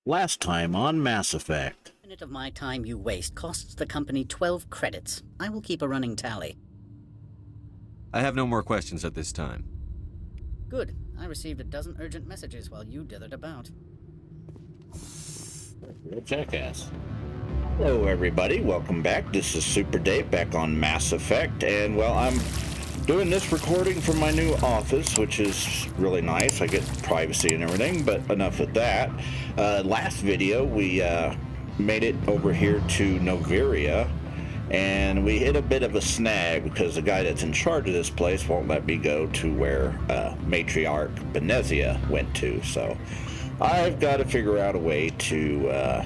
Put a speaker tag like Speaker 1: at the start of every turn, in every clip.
Speaker 1: Last time on Mass Effect.
Speaker 2: A minute of my time you waste costs the company 12 credits. I will keep a running tally.
Speaker 3: I have no more questions at this time.
Speaker 2: Good. I received a dozen urgent messages while you dithered about.
Speaker 1: Real jackass. Hello everybody, welcome back. This is Super Dave back on Mass Effect, and well, I'm doing this recording from my new office, which is really nice. I get privacy and everything, but enough of that. Last video, we made it over here to Noveria, and we hit a bit of a snag because the guy that's in charge of this place won't let me go to where Matriarch Benezia went to, so I've got to figure out a way to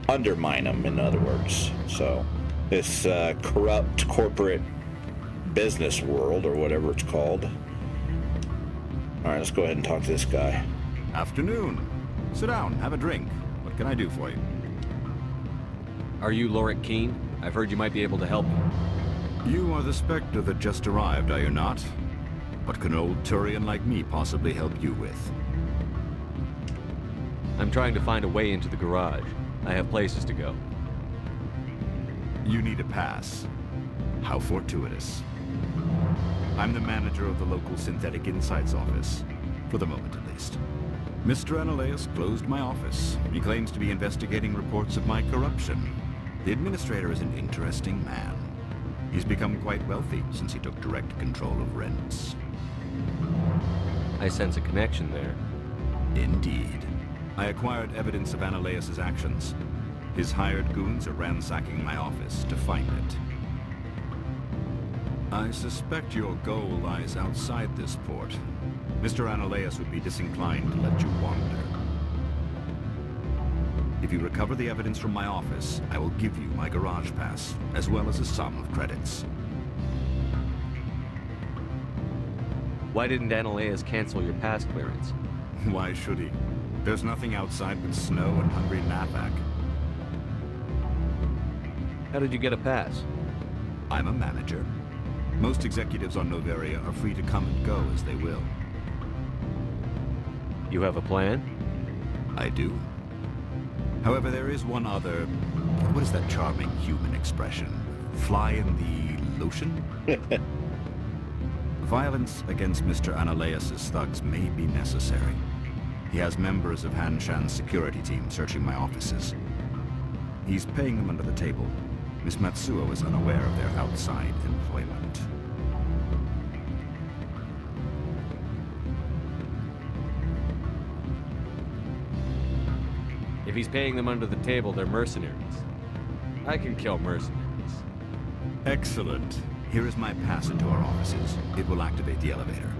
Speaker 1: undermine him, in other words. So this corrupt corporate business world, or whatever it's called. Alright, let's go ahead and talk to this guy.
Speaker 4: Afternoon. Sit down, have a drink. What can I do for you?
Speaker 3: Are you Lorik Keen? I've heard you might be able to help me.
Speaker 4: You are the Spectre that just arrived, are you not? What can an old Turian like me possibly help you with?
Speaker 3: I'm trying to find a way into the garage. I have places to go.
Speaker 4: You need a pass. How fortuitous. I'm the manager of the local Synthetic Insights office. For the moment, at least. Mr. Anoleis closed my office. He claims to be investigating reports of my corruption. The administrator is an interesting man. He's become quite wealthy since he took direct control of rents.
Speaker 3: I sense a connection there.
Speaker 4: Indeed. I acquired evidence of Anoleis' actions. His hired goons are ransacking my office to find it. I suspect your goal lies outside this port. Mr. Anoleis would be disinclined to let you wander. If you recover the evidence from my office, I will give you my garage pass, as well as a sum of credits.
Speaker 3: Why didn't Anoleis cancel your pass clearance?
Speaker 4: Why should he? There's nothing outside but snow and hungry Navak.
Speaker 3: How did you get a pass?
Speaker 4: I'm a manager. Most executives on Noveria are free to come and go as they will.
Speaker 3: You have a plan?
Speaker 4: I do. However, there is one other... What is that charming human expression? Fly in the lotion? Violence against Mr. Anoleis' thugs may be necessary. He has members of Hanshan's security team searching my offices. He's paying them under the table. Miss Matsuo is unaware of their outside employment.
Speaker 3: If he's paying them under the table, they're mercenaries. I can kill mercenaries.
Speaker 4: Excellent. Here is my pass into our offices. It will activate the elevator.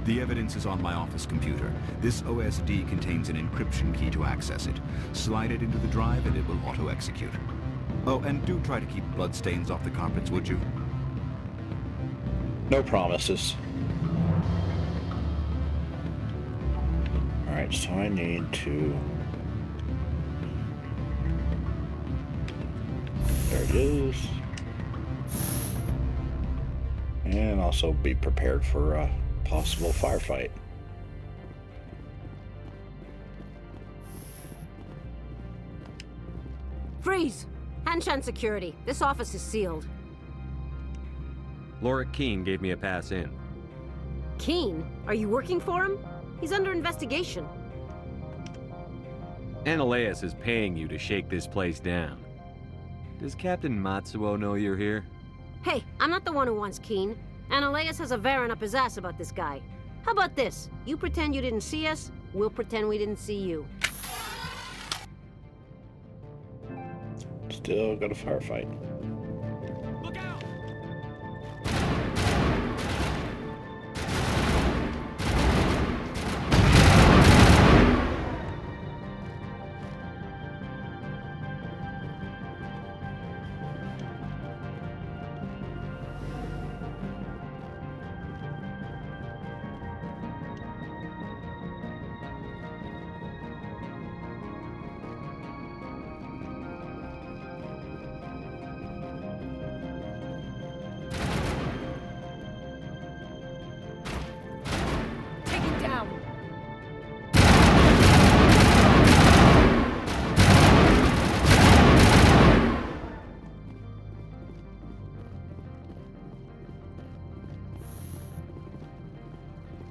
Speaker 4: The evidence is on my office computer. This OSD contains an encryption key to access it. Slide it into the drive and it will auto-execute. Oh, and do try to keep bloodstains off the carpets, would you?
Speaker 1: No promises. Alright, so I need to... There it is. And also be prepared for a possible firefight.
Speaker 5: Freeze! Hanshan Security. This office is sealed.
Speaker 3: Lorik Keen gave me a pass in.
Speaker 5: Keen? Are you working for him? He's under investigation.
Speaker 3: Anoleis is paying you to shake this place down. Does Captain Matsuo know you're here?
Speaker 5: Hey, I'm not the one who wants Keen. Anoleis has a Varen up his ass about this guy. How about this? You pretend you didn't see us, we'll pretend we didn't see you.
Speaker 1: Still got a firefight.
Speaker 3: Look out!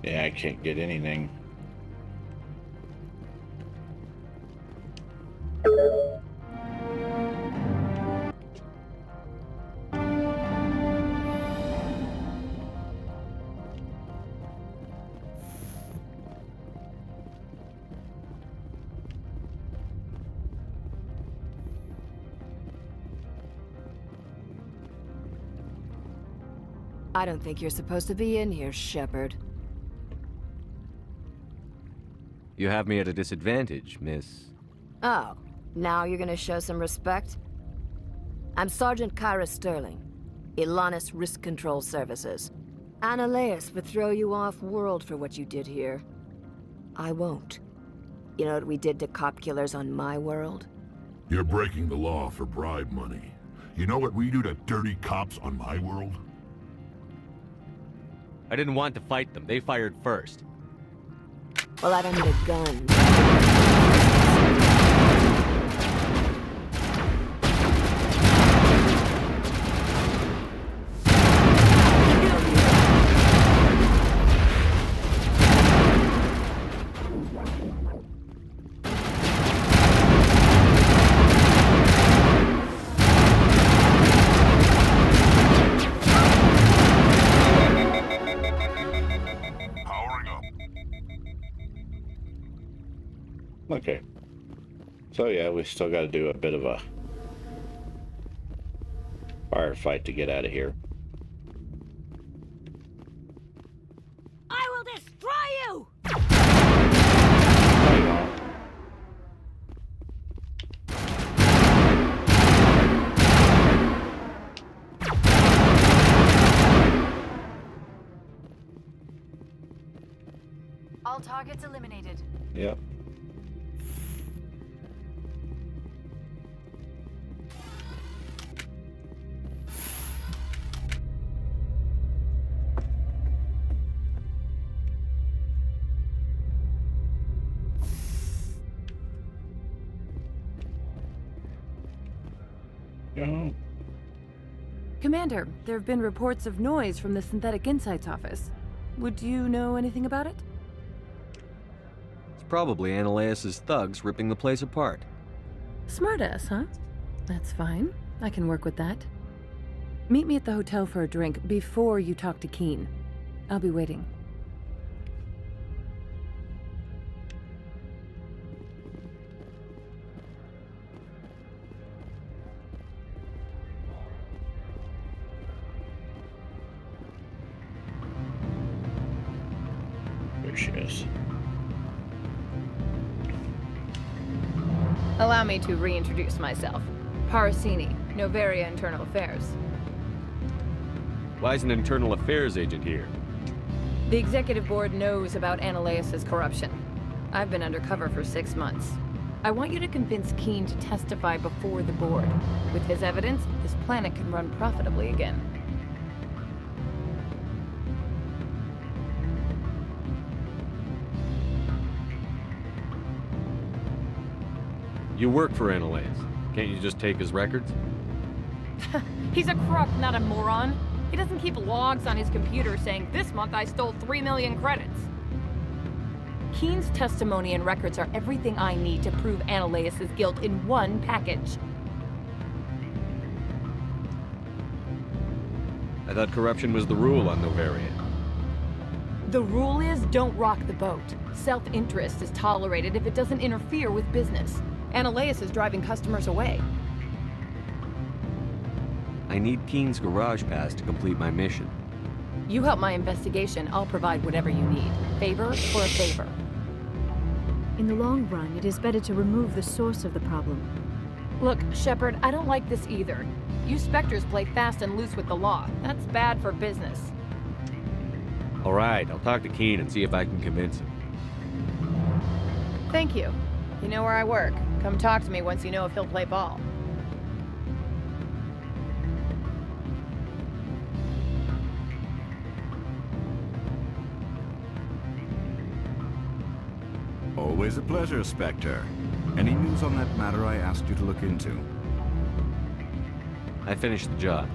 Speaker 1: Yeah, I can't get anything.
Speaker 6: I don't think you're supposed to be in here, Shepard.
Speaker 3: You have me at a disadvantage, Miss.
Speaker 6: Oh, now you're gonna show some respect? I'm Sergeant Kyra Sterling, Ilanis Risk Control Services. Anoleis would throw you off-world for what you did here. I won't. You know what we did to cop killers on my world?
Speaker 7: You're breaking the law for bribe money. You know what we do to dirty cops on my world?
Speaker 3: I didn't want to fight them. They fired first.
Speaker 6: Well, I don't need a gun.
Speaker 1: Okay. So yeah, we still got to do a bit of a firefight to get out of here.
Speaker 5: I will destroy you!
Speaker 1: No, you won't.
Speaker 8: All targets eliminated.
Speaker 1: Yep. Go.
Speaker 8: Commander, there have been reports of noise from the Synthetic Insights office. Would you know anything about it?
Speaker 3: It's probably Anoleis' thugs ripping the place apart.
Speaker 8: Smartass, huh? That's fine. I can work with that. Meet me at the hotel for a drink before you talk to Keen. I'll be waiting.
Speaker 1: There she is.
Speaker 9: Allow me to reintroduce myself. Parasini, Novaria Internal Affairs.
Speaker 3: Why is an internal affairs agent here?
Speaker 9: The executive board knows about Anoleis' corruption. I've been undercover for 6 months. I want you to convince Keen to testify before the board. With his evidence, this planet can run profitably again.
Speaker 3: You work for Anoleis. Can't you just take his records?
Speaker 9: He's a crook, not a moron. He doesn't keep logs on his computer saying, "This month I stole 3 million credits." Keen's testimony and records are everything I need to prove Anoleis' guilt in one package.
Speaker 3: I thought corruption was the rule on Novaria.
Speaker 9: The rule is, don't rock the boat. Self-interest is tolerated if it doesn't interfere with business. Anoleis is driving customers away.
Speaker 3: I need Keen's garage pass to complete my mission.
Speaker 9: You help my investigation, I'll provide whatever you need. Favor for a favor.
Speaker 10: In the long run, it is better to remove the source of the problem.
Speaker 9: Look, Shepard, I don't like this either. You Spectres play fast and loose with the law. That's bad for business.
Speaker 3: All right, I'll talk to Keen and see if I can convince him.
Speaker 9: Thank you. You know where I work. Come talk to me once you know if he'll play ball.
Speaker 4: Always a pleasure, Spectre. Any news on that matter I asked you to look into?
Speaker 3: I finished the job,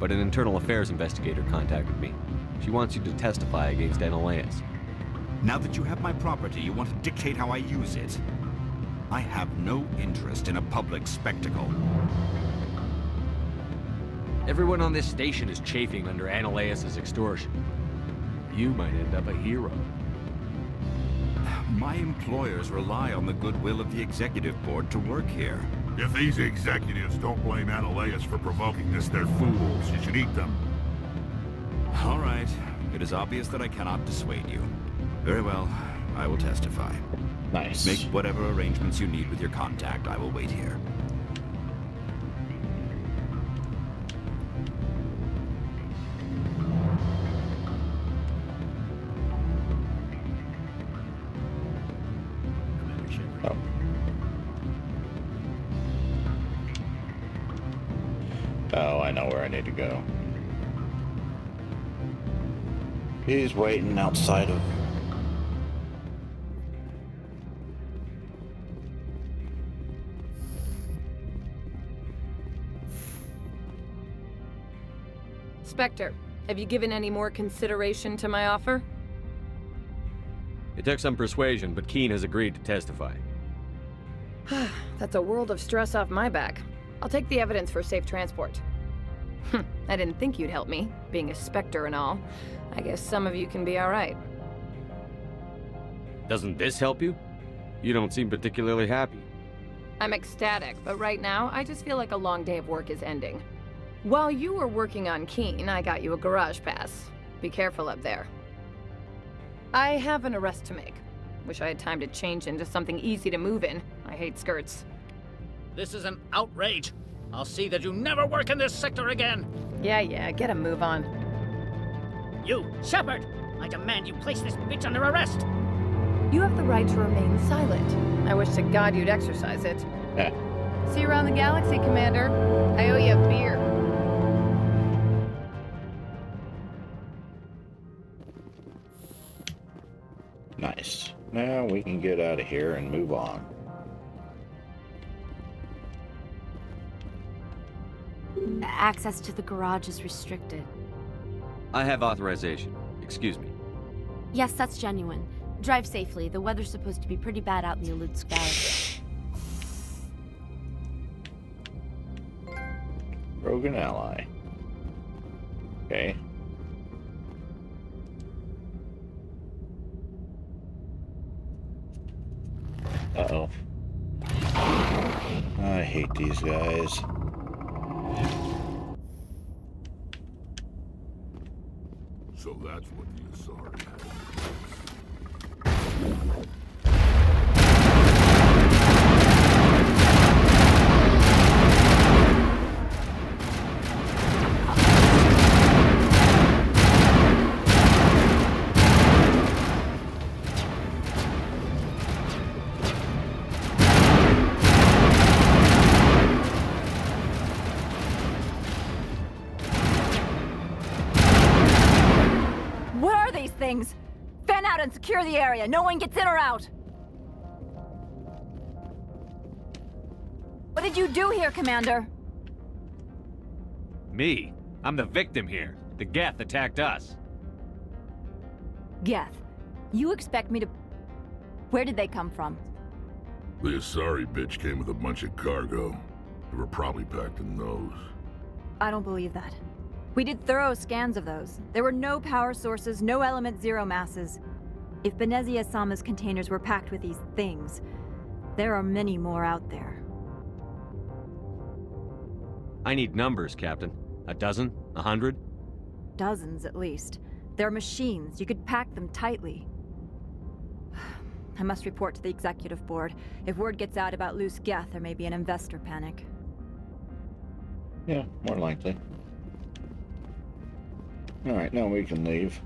Speaker 3: but an internal affairs investigator contacted me. She wants you to testify against Anoleis.
Speaker 4: Now that you have my property, you want to dictate how I use it. I have no interest in a public spectacle.
Speaker 3: Everyone on this station is chafing under Anoleis' extortion. You might end up a hero.
Speaker 4: My employers rely on the goodwill of the executive board to work here.
Speaker 7: If these executives don't blame Anoleis for provoking this, they're fools. You should eat them.
Speaker 4: All right. It is obvious that I cannot dissuade you. Very well. I will testify.
Speaker 1: Nice.
Speaker 4: Make whatever arrangements you need with your contact. I will wait here.
Speaker 3: Commander Shepard.
Speaker 1: Oh. Oh, I know where I need to go. He's waiting outside of...
Speaker 9: Spectre, have you given any more consideration to my offer?
Speaker 3: It took some persuasion, but Keen has agreed to testify.
Speaker 9: That's a world of stress off my back. I'll take the evidence for safe transport. I didn't think you'd help me, being a Spectre and all. I guess some of you can be alright.
Speaker 3: Doesn't this help you? You don't seem particularly happy.
Speaker 9: I'm ecstatic, but right now, I just feel like a long day of work is ending. While you were working on Keen, I got you a garage pass. Be careful up there. I have an arrest to make. Wish I had time to change into something easy to move in. I hate skirts.
Speaker 2: This is an outrage. I'll see that you never work in this sector again.
Speaker 9: Yeah, get a move on.
Speaker 2: You, Shepard! I demand you place this bitch under arrest!
Speaker 9: You have the right to remain silent. I wish to God you'd exercise it. See you around the galaxy, Commander. I owe you a beer.
Speaker 1: Nice. Now we can get out of here and move on.
Speaker 11: Access to the garage is restricted.
Speaker 3: I have authorization. Excuse me.
Speaker 11: Yes, that's genuine. Drive safely. The weather's supposed to be pretty bad out in the Elude Sky.
Speaker 1: Rogan ally. Okay. Uh-oh. I hate these guys.
Speaker 7: So that's what the Asari had.
Speaker 11: Things. Fan out and secure the area. No one gets in or out. What did you do here, Commander?
Speaker 3: Me? I'm the victim here. The Geth attacked us.
Speaker 11: Geth. You expect me to... Where did they come from?
Speaker 7: The Asari bitch came with a bunch of cargo. They were probably packed in those.
Speaker 11: I don't believe that. We did thorough scans of those. There were no power sources, no element zero masses. If Benezia-sama's containers were packed with these things, there are many more out there.
Speaker 3: I need numbers, Captain. A dozen? 100?
Speaker 11: Dozens, at least. They're machines. You could pack them tightly. I must report to the executive board. If word gets out about loose Geth, there may be an investor panic.
Speaker 1: Yeah, more likely. Alright, now we can leave.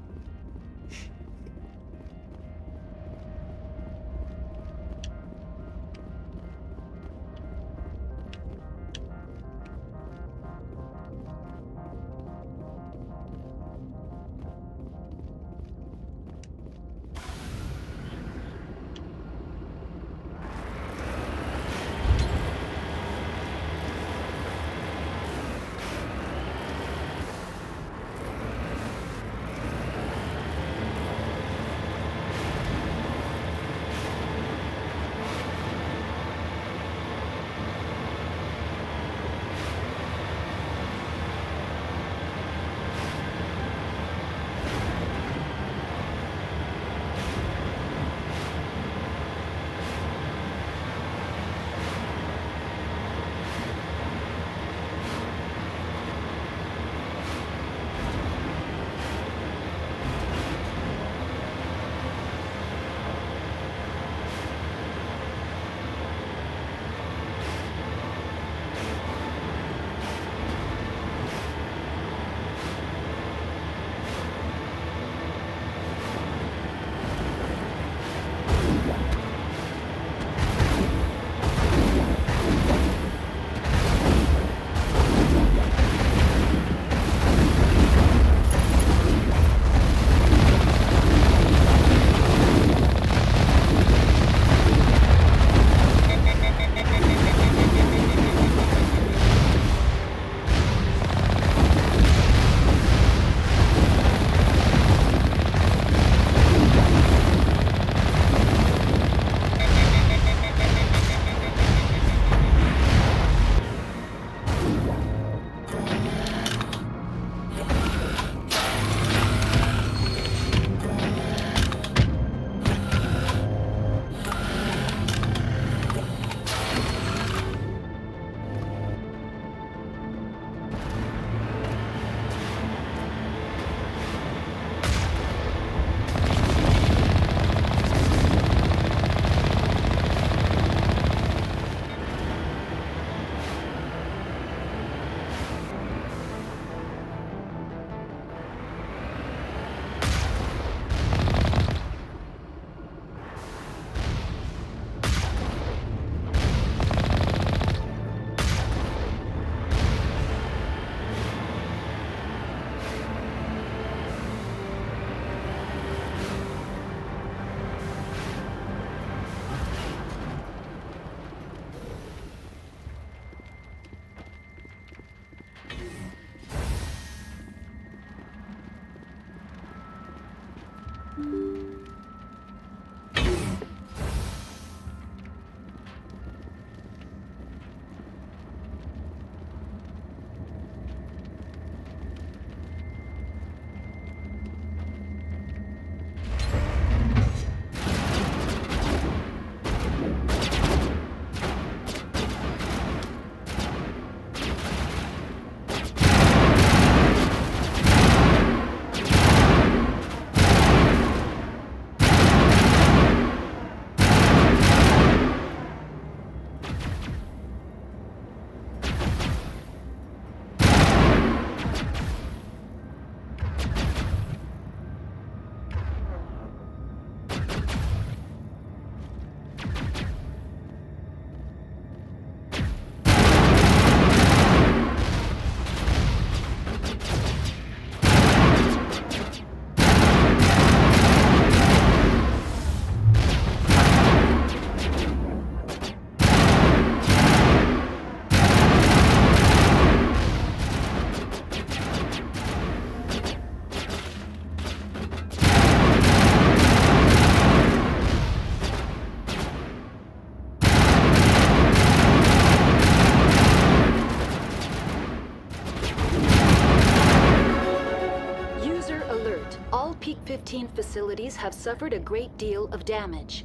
Speaker 12: Peak 15 facilities have suffered a great deal of damage.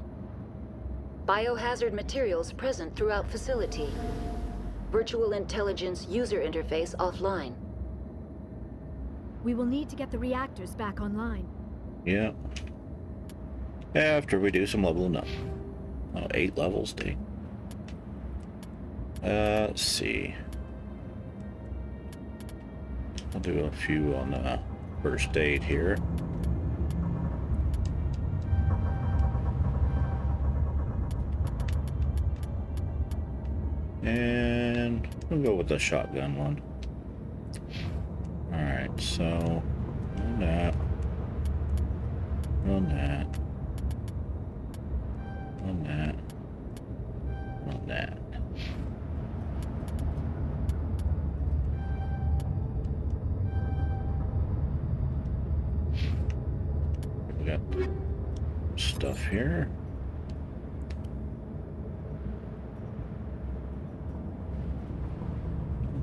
Speaker 12: Biohazard materials present throughout facility. Virtual intelligence user interface offline.
Speaker 10: We will need to get the reactors back online.
Speaker 1: Yeah. After we do some leveling up. Oh, 8 levels, dude. Let's see. I'll do a few on the first aid here. And we'll go with the shotgun one. Alright, so on that. On that. On that. On that. We got stuff here.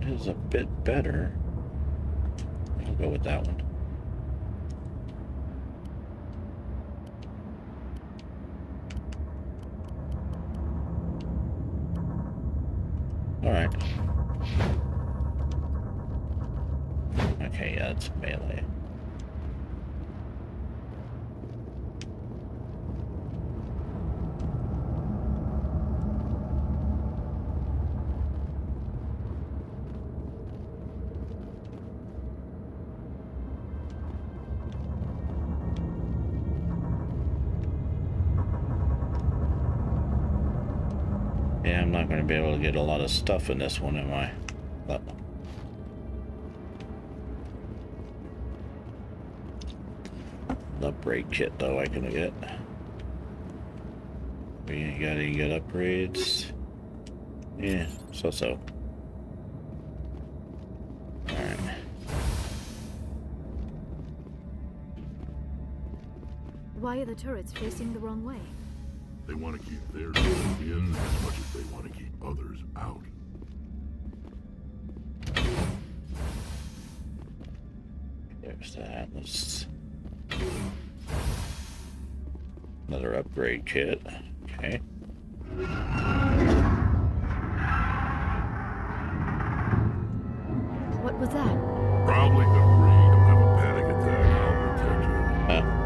Speaker 1: It is a bit better. I'll go with that one. All right. Okay, yeah, it's melee. Yeah, I'm not going to be able to get a lot of stuff in this one, am I? But the upgrade kit, though, I can get. We ain't got any good upgrades. Yeah, so. Alright.
Speaker 10: Why are the turrets facing the wrong way?
Speaker 7: They want to keep their stuff in as much as they want to keep others out.
Speaker 1: There's that. Let's... Another upgrade kit. Okay.
Speaker 10: What was that?
Speaker 7: Probably the breed. Don't have a panic attack. I'll protect you.
Speaker 1: Huh.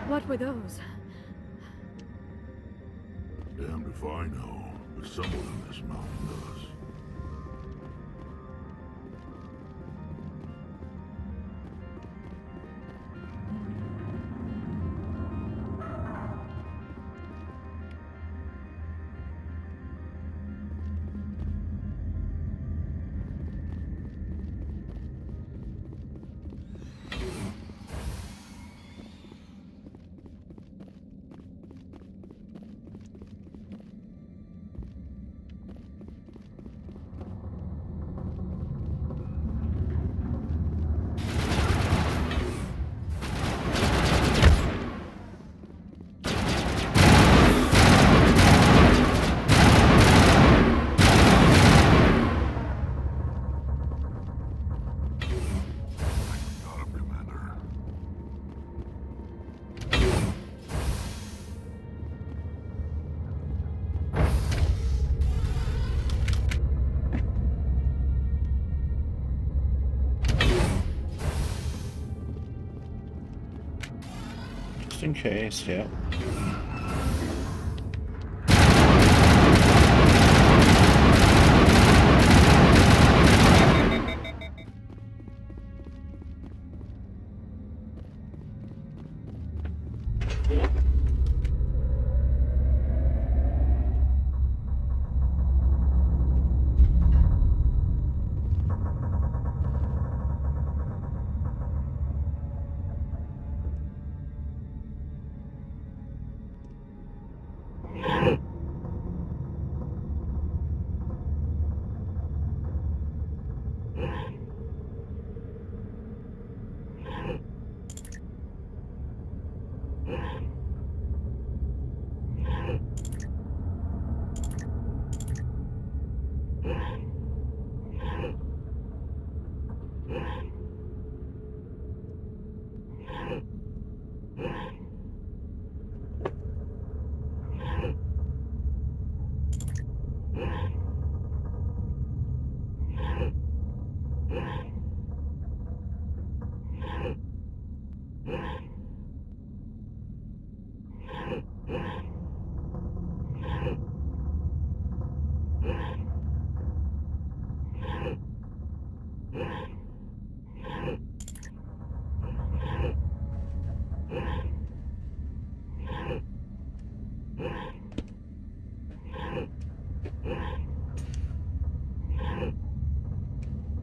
Speaker 10: What were those?
Speaker 7: Damned if I know, but someone in this mountain does. Just in case, yeah.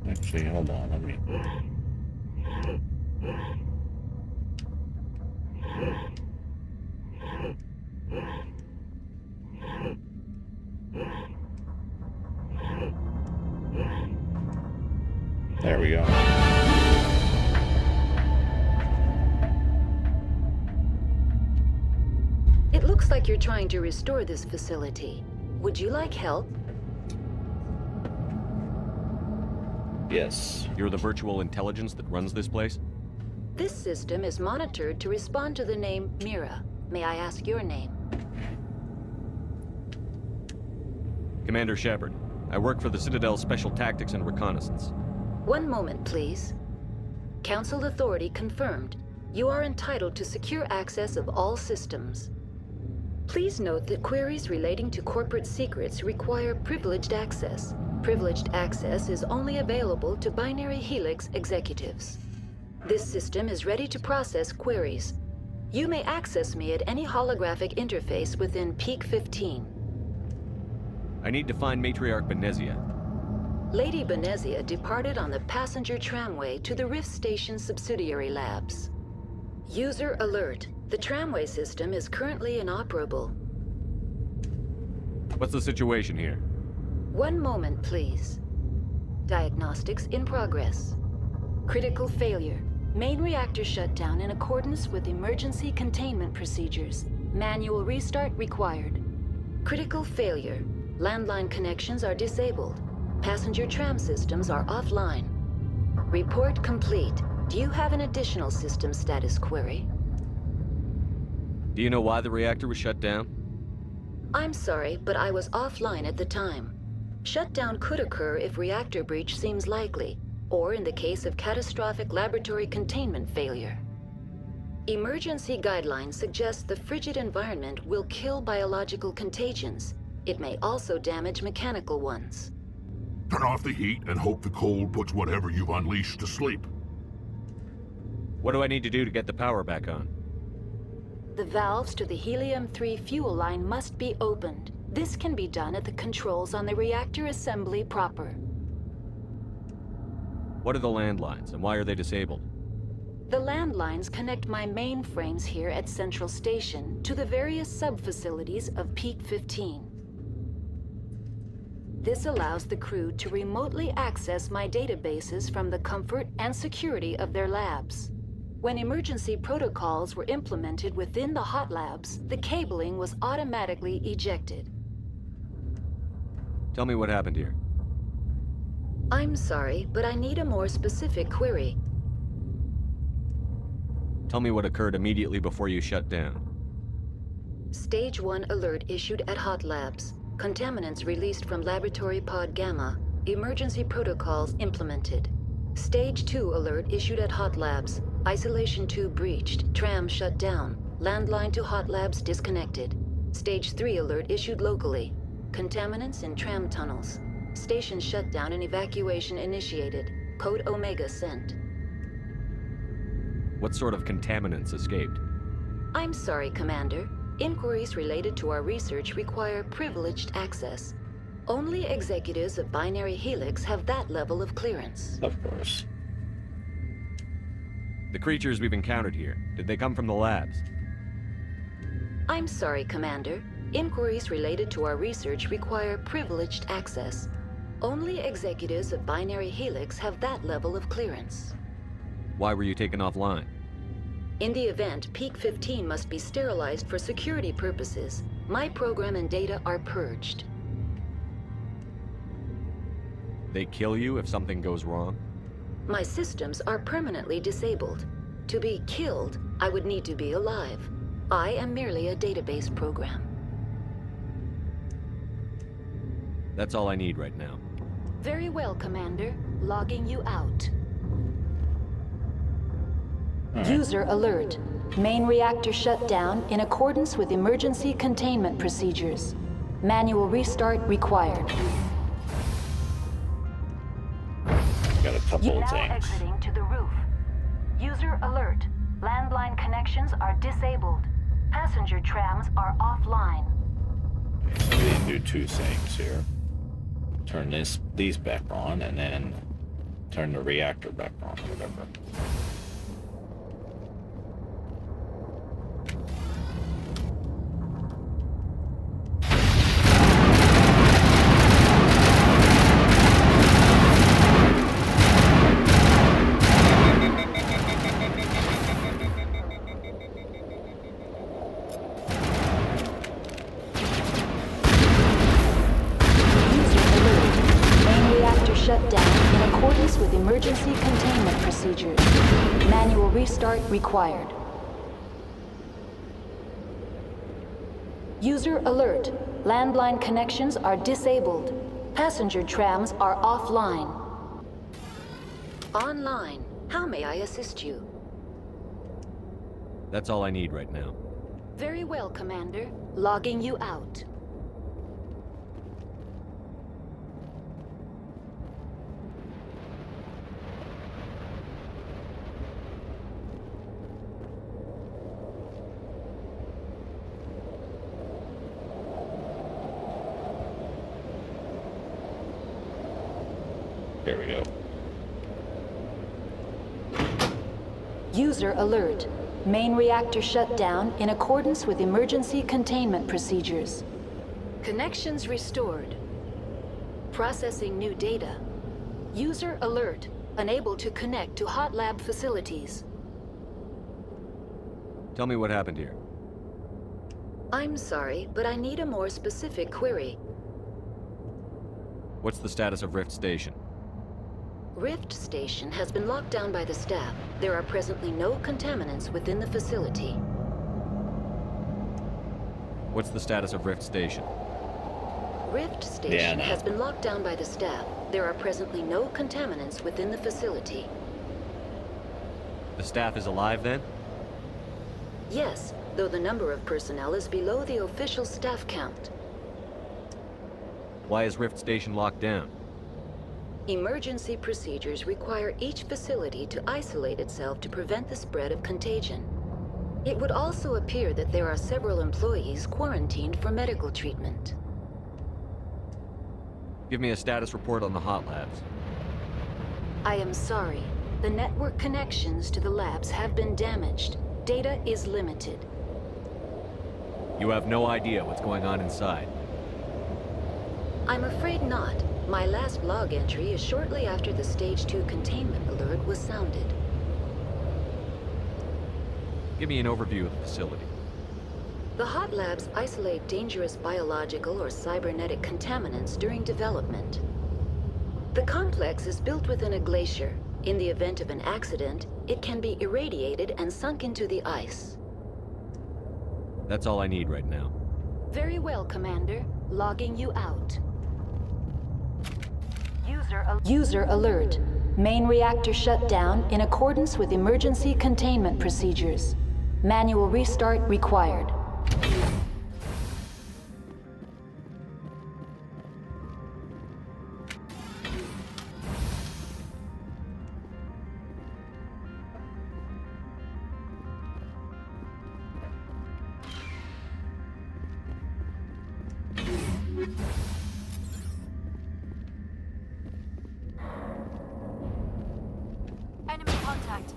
Speaker 1: Actually, hold on, let me... There we go.
Speaker 12: It looks like you're trying to restore this facility. Would you like help?
Speaker 1: Yes.
Speaker 3: You're the virtual intelligence that runs this place?
Speaker 12: This system is monitored to respond to the name Mira. May I ask your name?
Speaker 3: Commander Shepard. I work for the Citadel's Special Tactics and Reconnaissance.
Speaker 12: One moment, please. Council authority confirmed. You are entitled to secure access of all systems. Please note that queries relating to corporate secrets require privileged access. Privileged access is only available to Binary Helix executives. This system is ready to process queries. You may access me at any holographic interface within Peak 15.
Speaker 3: I need to find Matriarch Benezia.
Speaker 12: Lady Benezia departed on the passenger tramway to the Rift Station subsidiary labs. User alert. The tramway system is currently inoperable.
Speaker 3: What's the situation here?
Speaker 12: One moment, please. Diagnostics in progress. Critical failure. Main reactor shut down in accordance with emergency containment procedures. Manual restart required. Critical failure. Landline connections are disabled. Passenger tram systems are offline. Report complete. Do you have an additional system status query?
Speaker 3: Do you know why the reactor was shut down?
Speaker 12: I'm sorry, but I was offline at the time. Shutdown could occur if reactor breach seems likely, or in the case of catastrophic laboratory containment failure. Emergency guidelines suggest the frigid environment will kill biological contagions. It may also damage mechanical ones.
Speaker 7: Turn off the heat and hope the cold puts whatever you've unleashed to sleep.
Speaker 3: What do I need to do to get the power back on?
Speaker 12: The valves to the helium-3 fuel line must be opened. This can be done at the controls on the reactor assembly proper.
Speaker 3: What are the landlines, and why are they disabled?
Speaker 12: The landlines connect my mainframes here at Central Station to the various sub-facilities of Peak 15. This allows the crew to remotely access my databases from the comfort and security of their labs. When emergency protocols were implemented within the hot labs, the cabling was automatically ejected.
Speaker 3: Tell me what happened here.
Speaker 12: I'm sorry, but I need a more specific query.
Speaker 3: Tell me what occurred immediately before you shut down.
Speaker 12: Stage 1 alert issued at hot labs. Contaminants released from Laboratory Pod Gamma. Emergency protocols implemented. Stage 2 alert issued at hot labs. Isolation tube breached. Tram shut down. Landline to hot labs disconnected. Stage 3 alert issued locally. Contaminants in tram tunnels. Station shutdown and evacuation initiated. Code Omega sent.
Speaker 3: What sort of contaminants escaped?
Speaker 12: I'm sorry, Commander. Inquiries related to our research require privileged access. Only executives of Binary Helix have that level of clearance.
Speaker 1: Of course.
Speaker 3: The creatures we've encountered here, did they come from the labs?
Speaker 12: I'm sorry, Commander. Inquiries related to our research require privileged access. Only executives of Binary Helix have that level of clearance.
Speaker 3: Why were you taken offline?
Speaker 12: In the event, Peak 15 must be sterilized for security purposes. My program and data are purged.
Speaker 3: They kill you if something goes wrong?
Speaker 12: My systems are permanently disabled. To be killed, I would need to be alive. I am merely a database program.
Speaker 3: That's all I need right now.
Speaker 12: Very well, Commander. Logging you out. User alert. Main reactor shut down in accordance with emergency containment procedures. Manual restart required.
Speaker 1: Got a couple of things.
Speaker 12: Exiting to the roof. User alert. Landline connections are disabled. Passenger trams are offline.
Speaker 1: Okay, so we need to do two things here. Turn these back on, and then turn the reactor back on, or whatever.
Speaker 12: Shut down in accordance with emergency containment procedures. Manual restart required. User alert. Landline connections are disabled. Passenger trams are offline. Online. How may I assist you?
Speaker 3: That's all I need right now.
Speaker 12: Very well, Commander. Logging you out.
Speaker 1: There we go.
Speaker 12: User alert. Main reactor shut down in accordance with emergency containment procedures. Connections restored. Processing new data. User alert. Unable to connect to hot lab facilities.
Speaker 3: Tell me what happened here.
Speaker 12: I'm sorry, but I need a more specific query.
Speaker 3: What's the status of Rift Station?
Speaker 12: Rift Station has been locked down by the staff. There are presently no contaminants within the facility.
Speaker 3: What's the status of Rift Station?
Speaker 12: Rift Station has been locked down by the staff. There are presently no contaminants within the facility.
Speaker 3: The staff is alive then?
Speaker 12: Yes, though the number of personnel is below the official staff count.
Speaker 3: Why is Rift Station locked down?
Speaker 12: Emergency procedures require each facility to isolate itself to prevent the spread of contagion. It would also appear that there are several employees quarantined for medical treatment.
Speaker 3: Give me a status report on the hot labs.
Speaker 12: I am sorry. The network connections to the labs have been damaged. Data is limited.
Speaker 3: You have no idea what's going on inside.
Speaker 12: I'm afraid not. My last log entry is shortly after the Stage 2 containment alert was sounded.
Speaker 3: Give me an overview of the facility.
Speaker 12: The hot labs isolate dangerous biological or cybernetic contaminants during development. The complex is built within a glacier. In the event of an accident, it can be irradiated and sunk into the ice.
Speaker 3: That's all I need right now.
Speaker 12: Very well, Commander. Logging you out. User alert. Main reactor shut down in accordance with emergency containment procedures. Manual restart required.
Speaker 11: Enemy contact.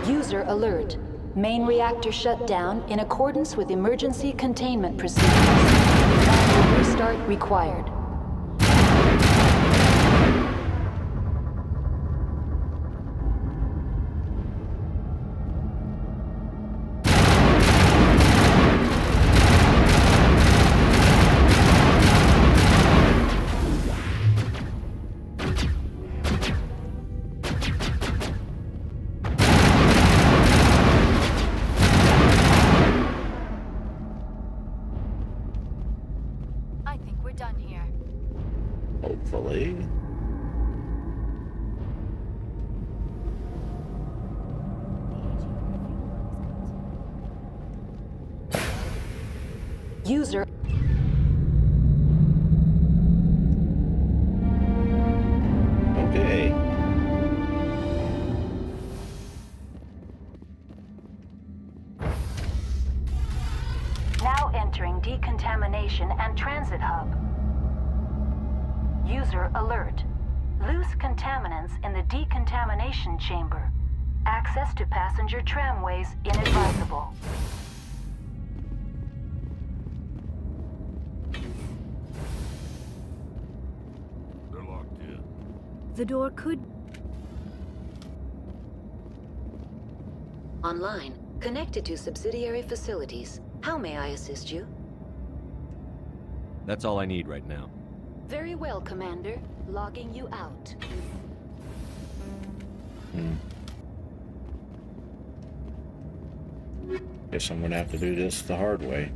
Speaker 12: User alert. Main reactor shut down in accordance with emergency containment procedures. Manual restart required. User...
Speaker 1: Okay.
Speaker 12: Now entering decontamination and transit hub. User alert. Loose contaminants in the decontamination chamber. Access to passenger tramways inadvisable.
Speaker 7: They're locked in.
Speaker 10: The door could...
Speaker 12: Online. Connected to subsidiary facilities. How may I assist you?
Speaker 3: That's all I need right now.
Speaker 12: Very well, Commander. Logging you out.
Speaker 1: Guess I'm gonna have to do this the hard way.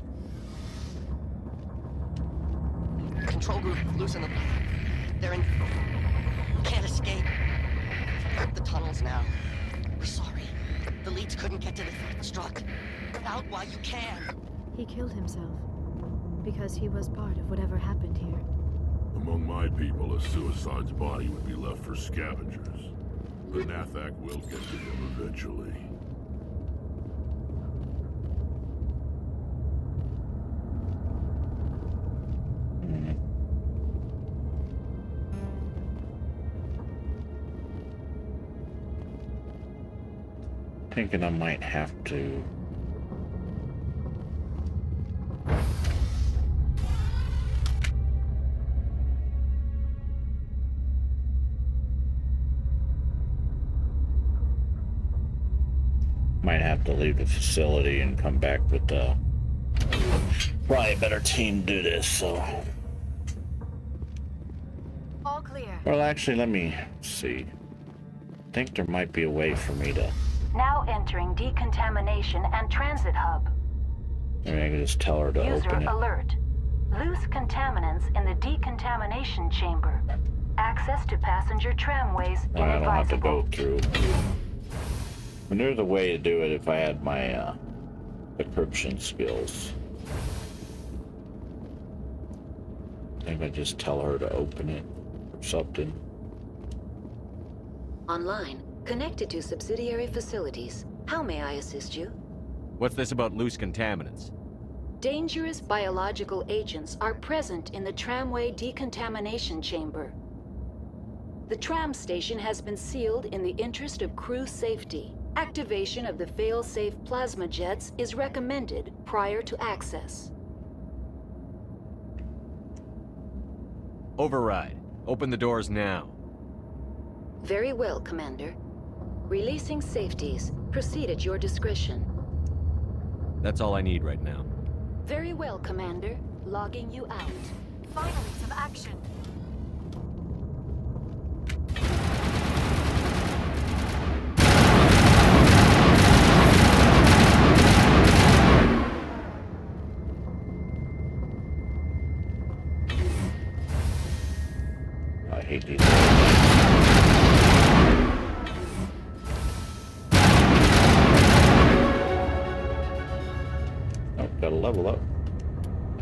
Speaker 13: Control group, loosen them. They're in... Can't escape. The tunnels now. We're sorry. The leads couldn't get to the strut. Out while you can.
Speaker 10: He killed himself. Because he was part of whatever happened here.
Speaker 7: Among my people, a suicide's body would be left for scavengers. The Nathak will get to them eventually.
Speaker 1: Thinking I might have to... Might have to leave the facility and come back with probably a better team to do this, so...
Speaker 6: All clear.
Speaker 1: Well, actually, let me see. I think there might be a way for me to...
Speaker 12: Now entering decontamination and transit hub.
Speaker 1: Maybe I can just tell her to
Speaker 12: User
Speaker 1: open it.
Speaker 12: alert. Loose contaminants in the decontamination chamber. Access to passenger tramways
Speaker 1: I don't have to
Speaker 12: inadvisable.
Speaker 1: go through. And there's a way to do it if I had my decryption skills. I think I just tell her to open it or something.
Speaker 12: Online. Connected to subsidiary facilities. How may I assist you?
Speaker 3: What's this about loose contaminants?
Speaker 12: Dangerous biological agents are present in the tramway decontamination chamber. The tram station has been sealed in the interest of crew safety. Activation of the fail-safe plasma jets is recommended prior to access.
Speaker 3: Override. Open the doors now.
Speaker 12: Very well, Commander. Releasing safeties. Proceed at your discretion.
Speaker 3: That's all I need right now.
Speaker 12: Very well, Commander. Logging you out.
Speaker 6: Finally, some action.
Speaker 1: I hate these. Oh, gotta level up.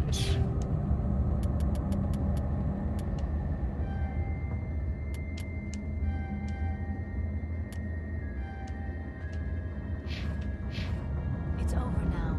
Speaker 1: Yes.
Speaker 6: It's over now.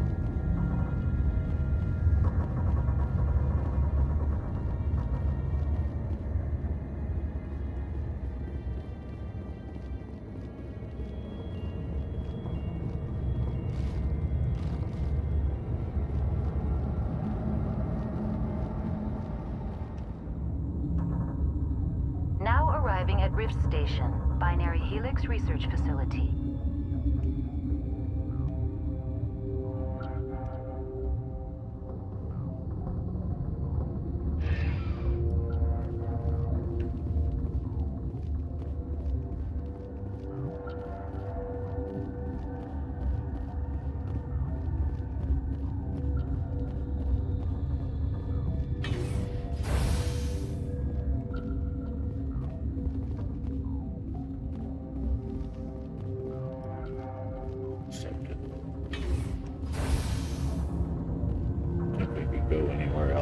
Speaker 12: Now arriving at Rift Station, Binary Helix Research Facility.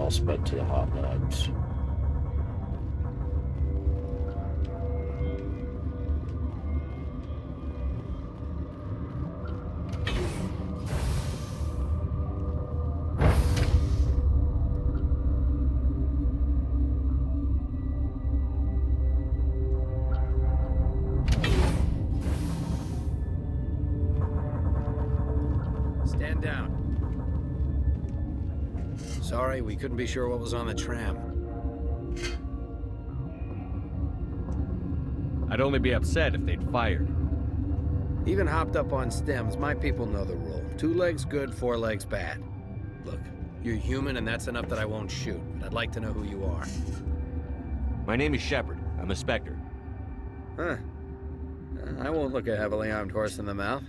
Speaker 1: I'll sped to the hot labs.
Speaker 14: Stand down. Sorry, we couldn't be sure what was on the tram.
Speaker 3: I'd only be upset if they'd fired.
Speaker 14: Even hopped up on stems, my people know the rule. 2 legs good, 4 legs bad. Look, you're human and that's enough that I won't shoot, but I'd like to know who you are.
Speaker 3: My name is Shepard. I'm a Spectre.
Speaker 14: Huh. I won't look a heavily armed horse in the mouth.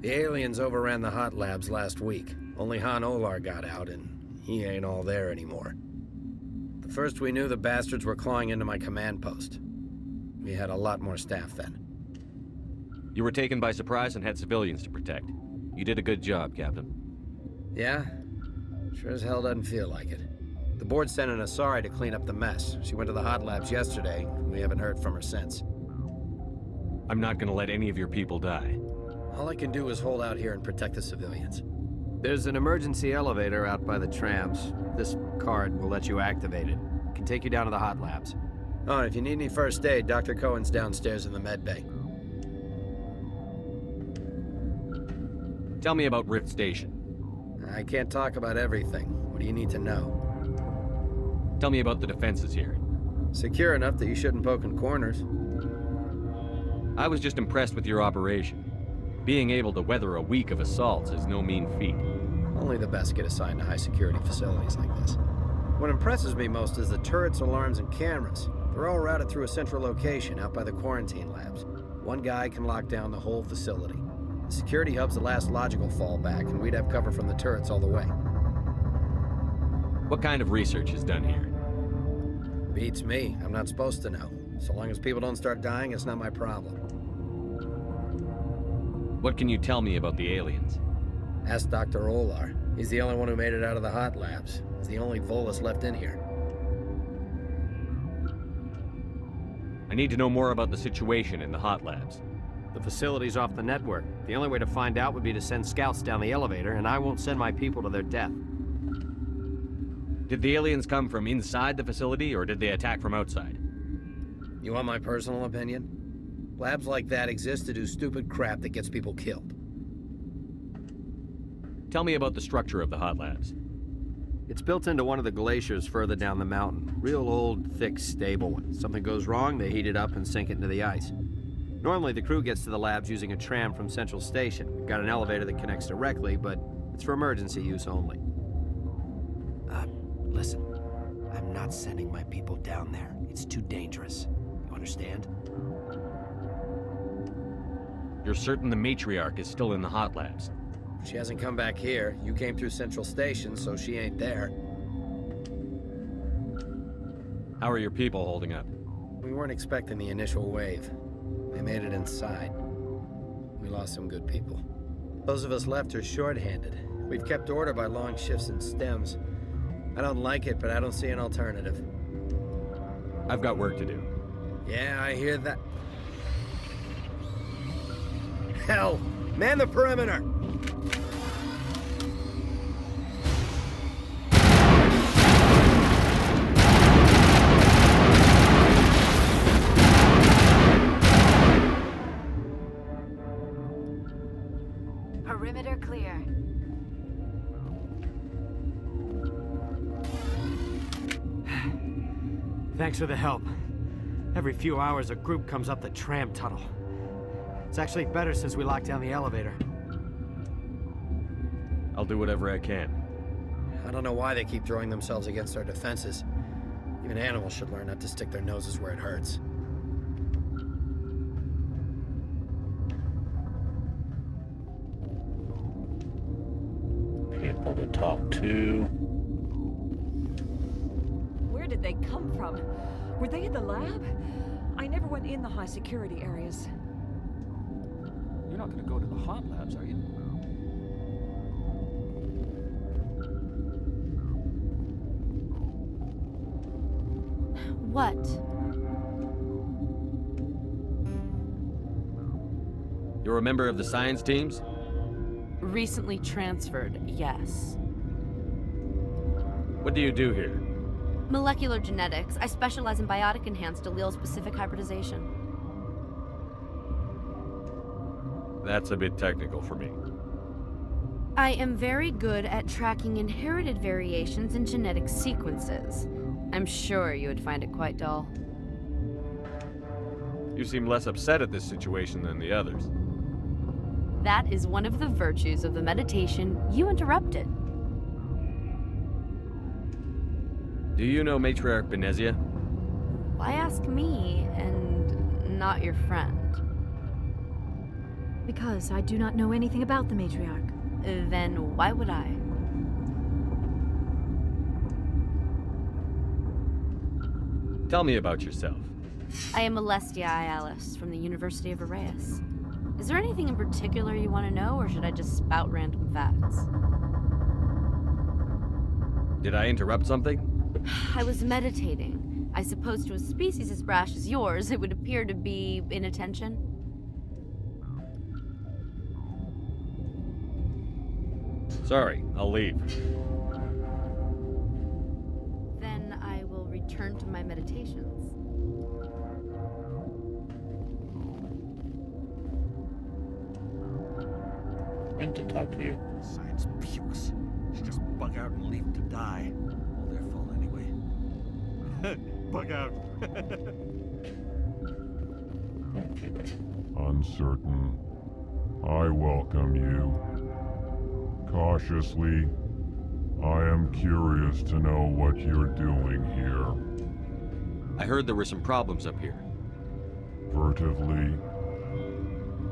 Speaker 14: The aliens overran the hot labs last week. Only Anoleis got out, and he ain't all there anymore. The first we knew, the bastards were clawing into my command post. We had a lot more staff then.
Speaker 3: You were taken by surprise and had civilians to protect. You did a good job, Captain.
Speaker 14: Yeah? Sure as hell doesn't feel like it. The board sent an Asari to clean up the mess. She went to the hot labs yesterday. We haven't heard from her since.
Speaker 3: I'm not gonna let any of your people die.
Speaker 14: All I can do is hold out here and protect the civilians. There's an emergency elevator out by the trams. This card will let you activate it. It can take you down to the hot labs. Oh, and if you need any first aid, Dr. Cohen's downstairs in the med bay.
Speaker 3: Tell me about Rift Station.
Speaker 14: I can't talk about everything. What do you need to know?
Speaker 3: Tell me about the defenses here.
Speaker 14: Secure enough that you shouldn't poke in corners.
Speaker 3: I was just impressed with your operation. Being able to weather a week of assaults is no mean feat.
Speaker 14: Only the best get assigned to high-security facilities like this. What impresses me most is the turrets, alarms, and cameras. They're all routed through a central location out by the quarantine labs. One guy can lock down the whole facility. The security hub's the last logical fallback, and we'd have cover from the turrets all the way.
Speaker 3: What kind of research is done here?
Speaker 14: Beats me. I'm not supposed to know. So long as people don't start dying, it's not my problem.
Speaker 3: What can you tell me about the aliens?
Speaker 14: Ask Dr. Olar. He's the only one who made it out of the hot labs. He's the only Volus left in here.
Speaker 3: I need to know more about the situation in the hot labs.
Speaker 14: The facility's off the network. The only way to find out would be to send scouts down the elevator, and I won't send my people to their death.
Speaker 3: Did the aliens come from inside the facility, or did they attack from outside?
Speaker 14: You want my personal opinion? Labs like that exist to do stupid crap that gets people killed.
Speaker 3: Tell me about the structure of the hot labs.
Speaker 14: It's built into one of the glaciers further down the mountain. Real old, thick, stable one. Something goes wrong, they heat it up and sink it into the ice. Normally, the crew gets to the labs using a tram from Central Station. We've got an elevator that connects directly, but it's for emergency use only. Listen. I'm not sending my people down there. It's too dangerous. You understand?
Speaker 3: You're certain the Matriarch is still in the hot labs?
Speaker 14: She hasn't come back here. You came through Central Station, so she ain't there.
Speaker 3: How are your people holding up?
Speaker 14: We weren't expecting the initial wave. They made it inside. We lost some good people. Those of us left are short-handed. We've kept order by long shifts in stems. I don't like it, but I don't see an alternative.
Speaker 3: I've got work to do.
Speaker 14: Yeah, I hear that. Hell! Man the perimeter!
Speaker 6: Perimeter clear.
Speaker 14: Thanks for the help. Every few hours, a group comes up the tram tunnel. It's actually better since we locked down the elevator.
Speaker 3: I'll do whatever I can.
Speaker 14: I don't know why they keep throwing themselves against our defenses. Even animals should learn not to stick their noses where it hurts.
Speaker 1: People to talk to.
Speaker 15: Where did they come from? Were they in the lab? I never went in the high security areas.
Speaker 16: You're not gonna go to the hot labs, are you?
Speaker 17: What?
Speaker 3: You're a member of the science teams?
Speaker 17: Recently transferred, yes.
Speaker 3: What do you do here?
Speaker 17: Molecular genetics. I specialize in biotic-enhanced allele-specific hybridization.
Speaker 3: That's a bit technical for me.
Speaker 17: I am very good at tracking inherited variations in genetic sequences. I'm sure you would find it quite dull.
Speaker 3: You seem less upset at this situation than the others.
Speaker 17: That is one of the virtues of the meditation you interrupted.
Speaker 3: Do you know Matriarch Benezia?
Speaker 17: Why ask me and not your friend?
Speaker 10: Because I do not know anything about the Matriarch.
Speaker 17: Then why would I?
Speaker 3: Tell me about yourself.
Speaker 17: I am Alestia Ialis from the University of Arraeus. Is there anything in particular you want to know, or should I just spout random facts?
Speaker 3: Did I interrupt something?
Speaker 17: I was meditating. I suppose to a species as brash as yours, it would appear to be inattention.
Speaker 3: Sorry, I'll leave.
Speaker 17: Then I will return to my meditations.
Speaker 1: And to talk to you.
Speaker 18: Science pukes. Should just bug out and leave to die. All their fault anyway. Bug out.
Speaker 7: Uncertain. I welcome you. Cautiously, I am curious to know what you're doing here.
Speaker 3: I heard there were some problems up here.
Speaker 7: Furtively,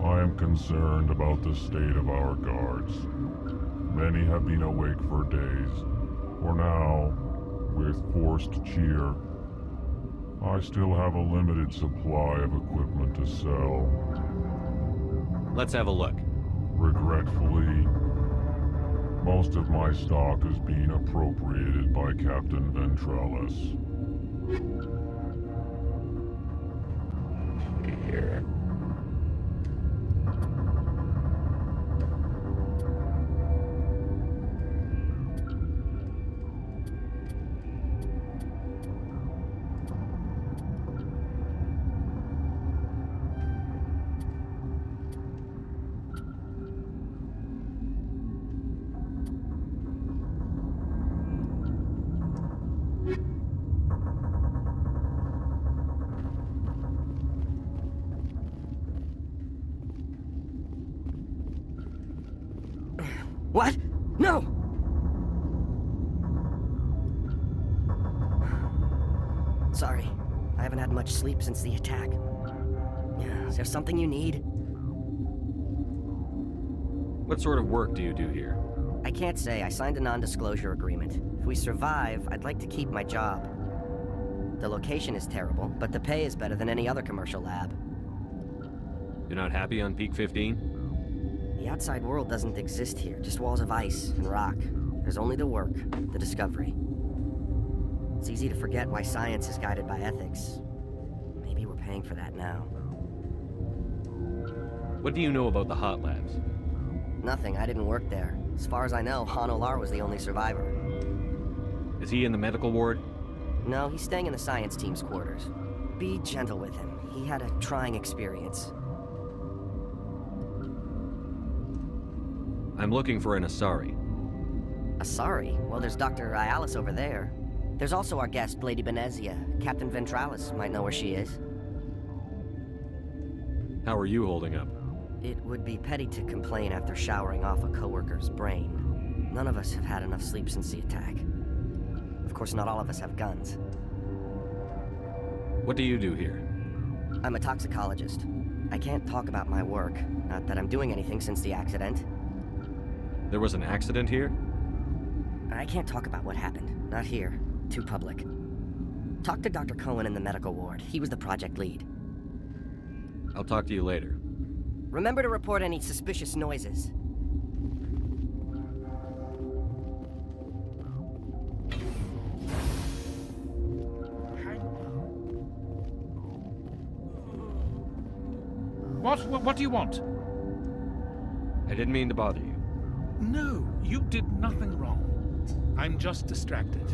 Speaker 7: I am concerned about the state of our guards. Many have been awake for days. For now, with forced cheer, I still have a limited supply of equipment to sell.
Speaker 3: Let's have a look.
Speaker 7: Regretfully, most of my stock is being appropriated by Captain Ventralis.
Speaker 1: Here.
Speaker 13: What? No! Sorry, I haven't had much sleep since the attack. Is there something you need?
Speaker 3: What sort of work do you do here?
Speaker 13: I can't say. I signed a non-disclosure agreement. If we survive, I'd like to keep my job. The location is terrible, but the pay is better than any other commercial lab.
Speaker 3: You're not happy on Peak 15?
Speaker 13: The outside world doesn't exist here, just walls of ice and rock. There's only the work, the discovery. It's easy to forget why science is guided by ethics. Maybe we're paying for that now.
Speaker 3: What do you know about the hot labs?
Speaker 13: Nothing, I didn't work there. As far as I know, Anoleis was the only survivor.
Speaker 3: Is he in the medical ward?
Speaker 13: No, he's staying in the science team's quarters. Be gentle with him. He had a trying experience.
Speaker 3: I'm looking for an Asari.
Speaker 13: Asari? Well, there's Dr. Ialis over there. There's also our guest, Lady Benezia. Captain Ventralis might know where she is.
Speaker 3: How are you holding up?
Speaker 13: It would be petty to complain after showering off a coworker's brain. None of us have had enough sleep since the attack. Of course, not all of us have guns.
Speaker 3: What do you do here?
Speaker 13: I'm a toxicologist. I can't talk about my work. Not that I'm doing anything since the accident.
Speaker 3: There was an accident here?
Speaker 13: I can't talk about what happened. Not here. Too public. Talk to Dr. Cohen in the medical ward. He was the project lead.
Speaker 3: I'll talk to you later.
Speaker 13: Remember to report any suspicious noises.
Speaker 19: What do you want?
Speaker 3: I didn't mean to bother you.
Speaker 19: No, you did nothing wrong. I'm just distracted.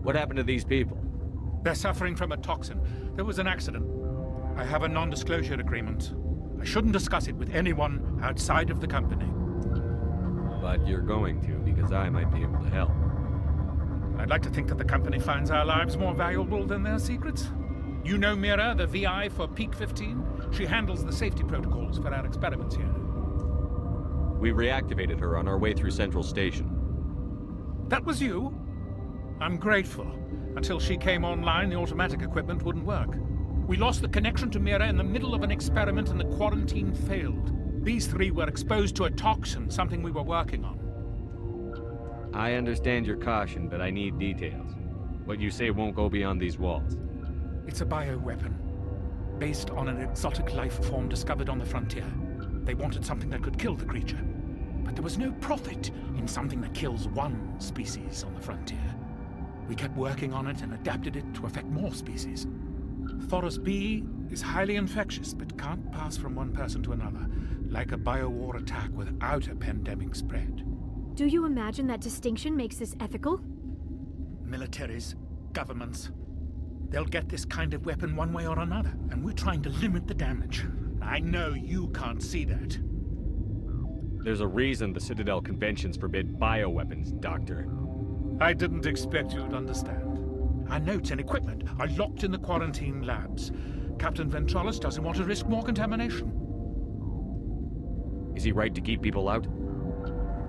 Speaker 3: What happened to these people?
Speaker 19: They're suffering from a toxin. There was an accident. I have a non-disclosure agreement. I shouldn't discuss it with anyone outside of the company.
Speaker 3: But you're going to, because I might be able to help.
Speaker 19: I'd like to think that the company finds our lives more valuable than their secrets. You know Mira, the VI for Peak 15? She handles the safety protocols for our experiments here.
Speaker 3: We reactivated her on our way through Central Station.
Speaker 19: That was you? I'm grateful. Until she came online, the automatic equipment wouldn't work. We lost the connection to Mira in the middle of an experiment and the quarantine failed. These three were exposed to a toxin, something we were working on.
Speaker 3: I understand your caution, but I need details. What you say won't go beyond these walls.
Speaker 19: It's a bioweapon, based on an exotic life form discovered on the frontier. They wanted something that could kill the creature. But there was no profit in something that kills one species on the frontier. We kept working on it and adapted it to affect more species. Thoros B is highly infectious, but can't pass from one person to another, like a biowar attack without a pandemic spread.
Speaker 10: Do you imagine that distinction makes this ethical?
Speaker 19: Militaries, governments, they'll get this kind of weapon one way or another, and we're trying to limit the damage. I know you can't see that.
Speaker 3: There's a reason the Citadel conventions forbid bioweapons, Doctor.
Speaker 19: I didn't expect you'd understand. Our notes and equipment are locked in the quarantine labs. Captain Ventralis doesn't want to risk more contamination.
Speaker 3: Is he right to keep people out?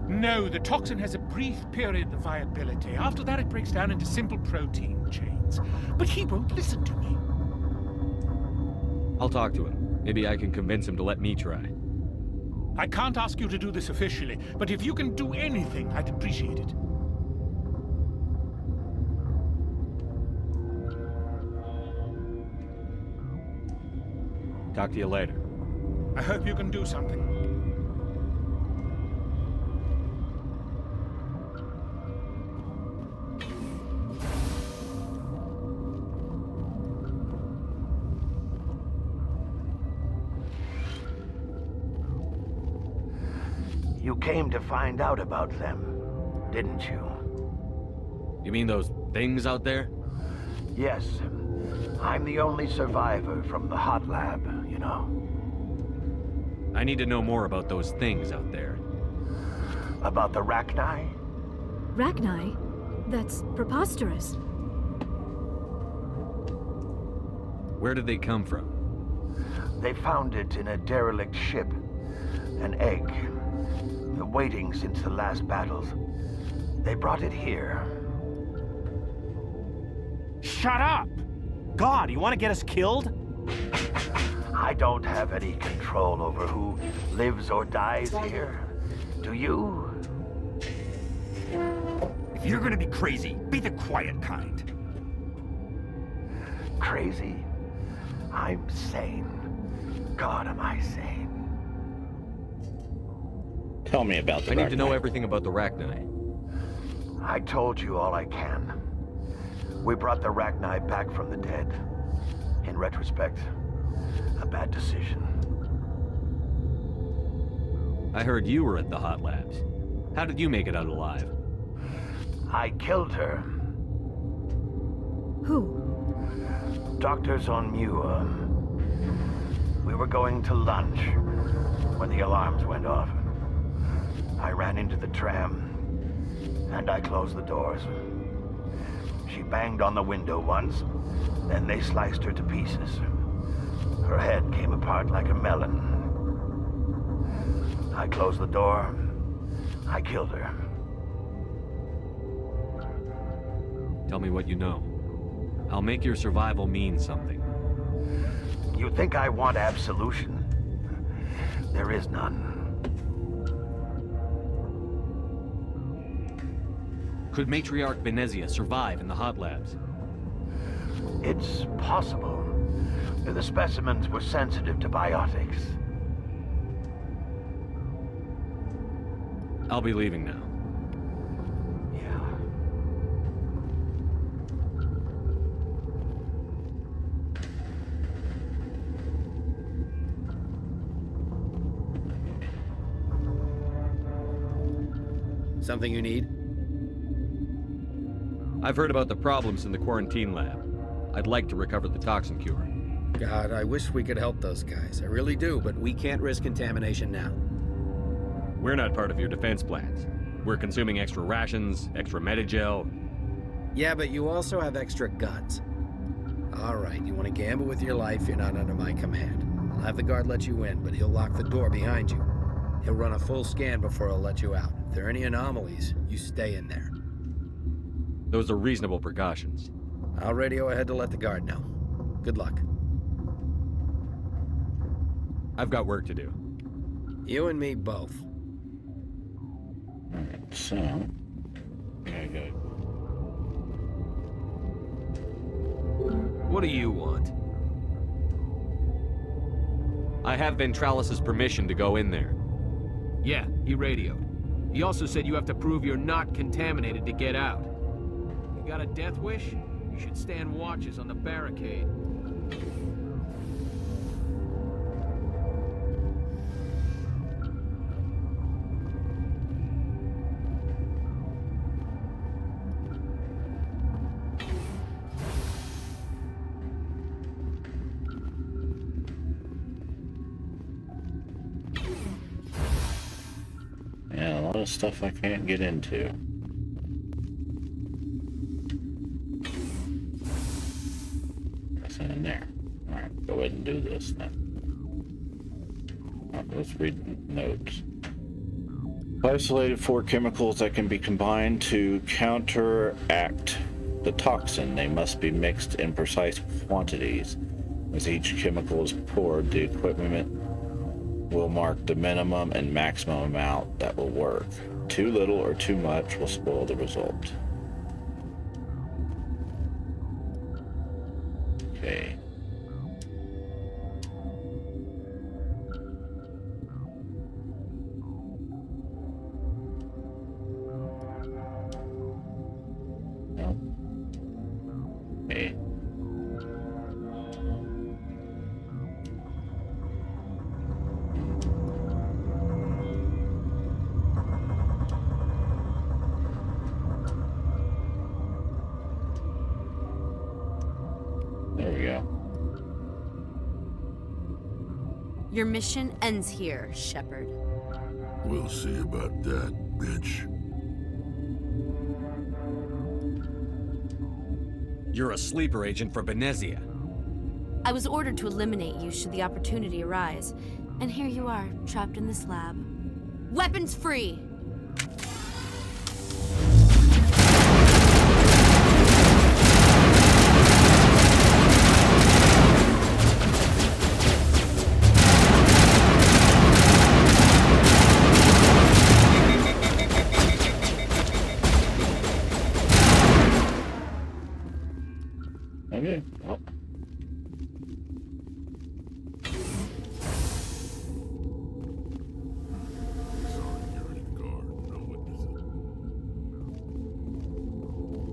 Speaker 19: No, the toxin has a brief period of viability. After that, it breaks down into simple protein chains. But he won't listen to me.
Speaker 3: I'll talk to him. Maybe I can convince him to let me try.
Speaker 19: I can't ask you to do this officially, but if you can do anything, I'd appreciate it.
Speaker 3: Talk to you later.
Speaker 19: I hope you can do something.
Speaker 20: You came to find out about them, didn't you?
Speaker 3: You mean those things out there?
Speaker 20: Yes. I'm the only survivor from the hot lab, you know.
Speaker 3: I need to know more about those things out there.
Speaker 20: About the Rachni?
Speaker 10: Rachni? That's preposterous.
Speaker 3: Where did they come from?
Speaker 20: They found it in a derelict ship. An egg. Waiting since the last battles. They brought it here.
Speaker 21: Shut up! God, you want to get us killed?
Speaker 20: I don't have any control over who lives or dies here. Do you?
Speaker 18: If you're gonna be crazy, be the quiet kind.
Speaker 20: Crazy? I'm sane. God, am I sane?
Speaker 1: Tell me about the
Speaker 3: I
Speaker 1: Rachni.
Speaker 3: need to know everything about the Rachni.
Speaker 20: I told you all I can. We brought the Rachni back from the dead. In retrospect, a bad decision.
Speaker 3: I heard you were at the hot labs. How did you make it out alive?
Speaker 20: I killed her.
Speaker 10: Who?
Speaker 20: Doctors on Muir. We were going to lunch when the alarms went off. I ran into the tram, and I closed the doors. She banged on the window once, then they sliced her to pieces. Her head came apart like a melon. I closed the door. I killed her.
Speaker 3: Tell me what you know. I'll make your survival mean something.
Speaker 20: You think I want absolution? There is none.
Speaker 3: Could Matriarch Benezia survive in the hot labs?
Speaker 20: It's possible. The specimens were sensitive to biotics.
Speaker 3: I'll be leaving now.
Speaker 14: Something you need?
Speaker 3: I've heard about the problems in the quarantine lab. I'd like to recover the toxin cure.
Speaker 14: God, I wish we could help those guys. I really do, but we can't risk contamination now.
Speaker 3: We're not part of your defense plans. We're consuming extra rations, extra Medigel.
Speaker 14: Yeah, but you also have extra guns. All right, you want to gamble with your life, you're not under my command. I'll have the guard let you in, but he'll lock the door behind you. He'll run a full scan before he'll let you out. If there are any anomalies, you stay in there.
Speaker 3: Those are reasonable precautions.
Speaker 14: I'll radio ahead to let the guard know. Good luck.
Speaker 3: I've got work to do.
Speaker 14: You and me both.
Speaker 1: Alright, so... Okay, good.
Speaker 3: What do you want? I have Ventralis' permission to go in there.
Speaker 5: Yeah, he radioed. He also said you have to prove you're not contaminated to get out. You got a death wish? You should stand watches on the barricade.
Speaker 1: Yeah, a lot of stuff I can't get into. That's in there. Alright, go ahead and do this then. Alright, let's read notes. Isolated 4 chemicals that can be combined to counteract the toxin. They must be mixed in precise quantities. As each chemical is poured, the equipment will mark the minimum and maximum amount that will work. Too little or too much will spoil the result. Okay. No. Okay. There we go.
Speaker 17: Your mission ends here, Shepard.
Speaker 22: We'll see about that, bitch.
Speaker 3: You're a sleeper agent for Benezia.
Speaker 17: I was ordered to eliminate you should the opportunity arise. And here you are, trapped in this lab. Weapons free!
Speaker 1: Okay. Well.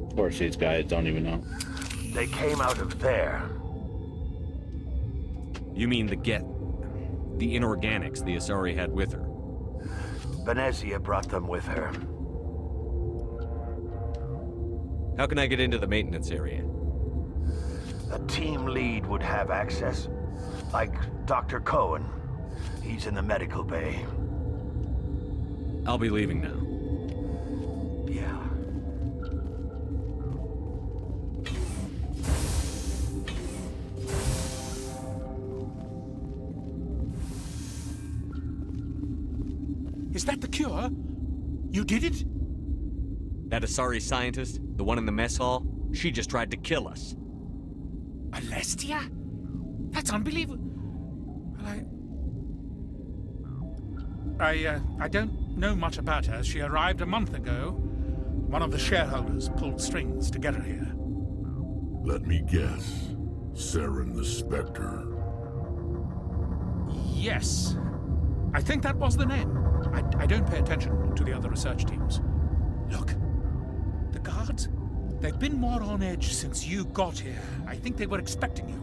Speaker 1: Of course, these guys don't even know.
Speaker 20: They came out of there.
Speaker 3: You mean the inorganics the Asari had with her?
Speaker 20: Benezia brought them with her.
Speaker 3: How can I get into the maintenance area?
Speaker 20: A team lead would have access. Like Dr. Cohen. He's in the medical bay.
Speaker 3: I'll be leaving now.
Speaker 20: Yeah.
Speaker 19: Is that the cure? You did it?
Speaker 3: That Asari scientist, the one in the mess hall, she just tried to kill us.
Speaker 19: Alestia? That's unbelievable. Well, I don't know much about her. She arrived a month ago. One of the shareholders pulled strings to get her here.
Speaker 22: Let me guess. Saren the Spectre.
Speaker 19: Yes. I think that was the name. I don't pay attention to the other research teams. Look, the guards, they've been more on edge since you got here. I think they were expecting you.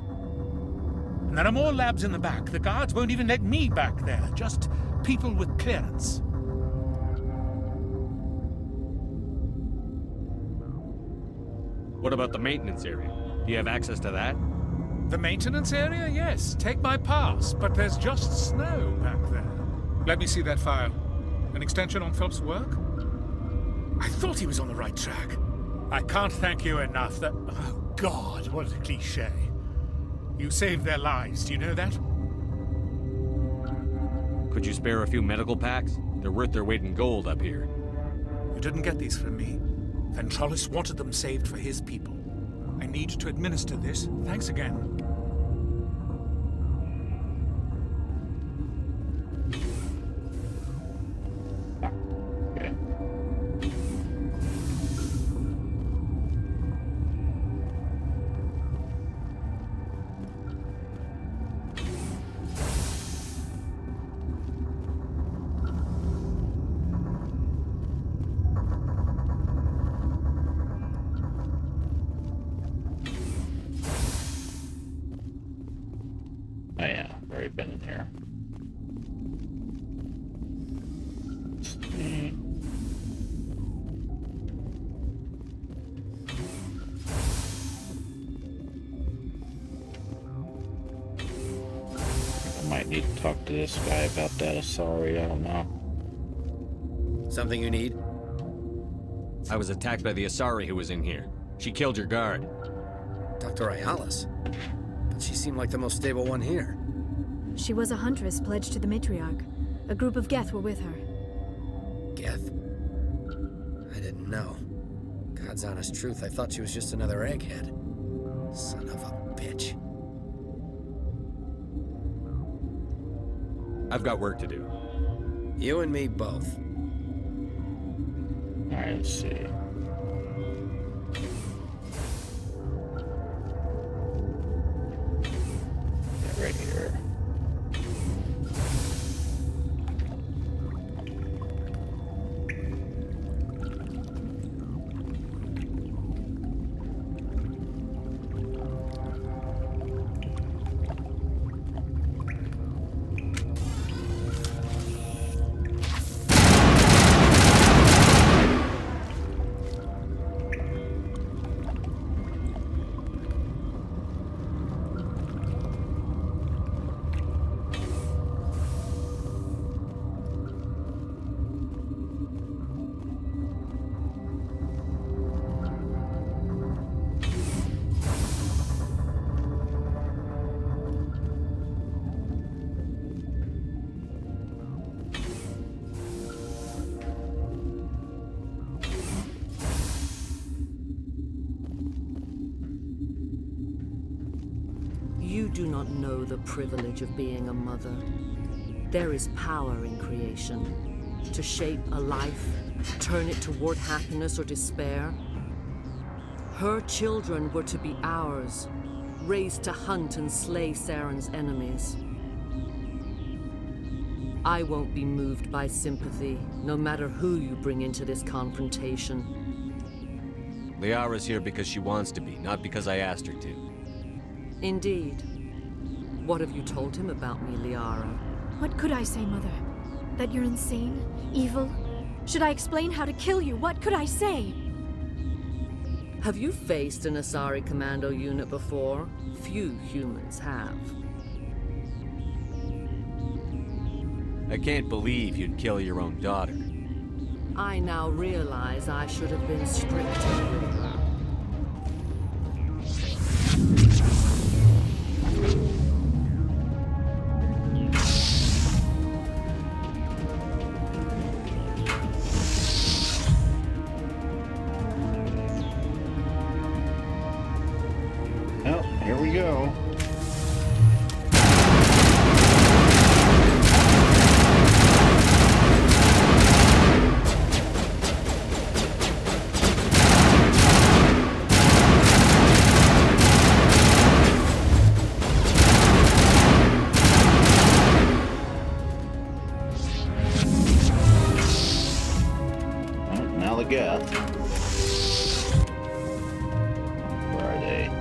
Speaker 19: And there are more labs in the back. The guards won't even let me back there. Just people with clearance.
Speaker 3: What about the maintenance area? Do you have access to that?
Speaker 19: The maintenance area? Yes. Take my pass, but there's just snow back there. Let me see that file. An extension on Phelps' work? I thought he was on the right track. I can't thank you enough that... Oh, God, what a cliché. You saved their lives, do you know that?
Speaker 3: Could you spare a few medical packs? They're worth their weight in gold up here.
Speaker 19: You didn't get these from me. Ventrolis wanted them saved for his people. I need to administer this. Thanks again.
Speaker 1: Oh yeah, I've already been in here. I might need to talk to this guy about that. Sorry, I don't know.
Speaker 14: Something you need?
Speaker 3: I was attacked by the Asari who was in here. She killed your guard.
Speaker 14: Dr. Anoleis? But she seemed like the most stable one here.
Speaker 10: She was a huntress pledged to the Matriarch. A group of Geth were with her.
Speaker 14: Geth? I didn't know. God's honest truth, I thought she was just another egghead. Son of a bitch.
Speaker 3: I've got work to do.
Speaker 14: You and me both.
Speaker 1: Alright, let's see. Yeah, right here.
Speaker 4: You do not know the privilege of being a mother. There is power in creation. To shape a life, turn it toward happiness or despair. Her children were to be ours, raised to hunt and slay Saren's enemies. I won't be moved by sympathy, no matter who you bring into this confrontation.
Speaker 3: Liara's here because she wants to be, not because I asked her to.
Speaker 4: Indeed. What have you told him about me, Liara?
Speaker 10: What could I say, Mother? That you're insane? Evil? Should I explain how to kill you? What could I say?
Speaker 4: Have you faced an Asari commando unit before? Few humans have.
Speaker 3: I can't believe you'd kill your own daughter.
Speaker 4: I now realize I should have been stricter with her.
Speaker 1: Well, here we go. Now the Geth. Where are they?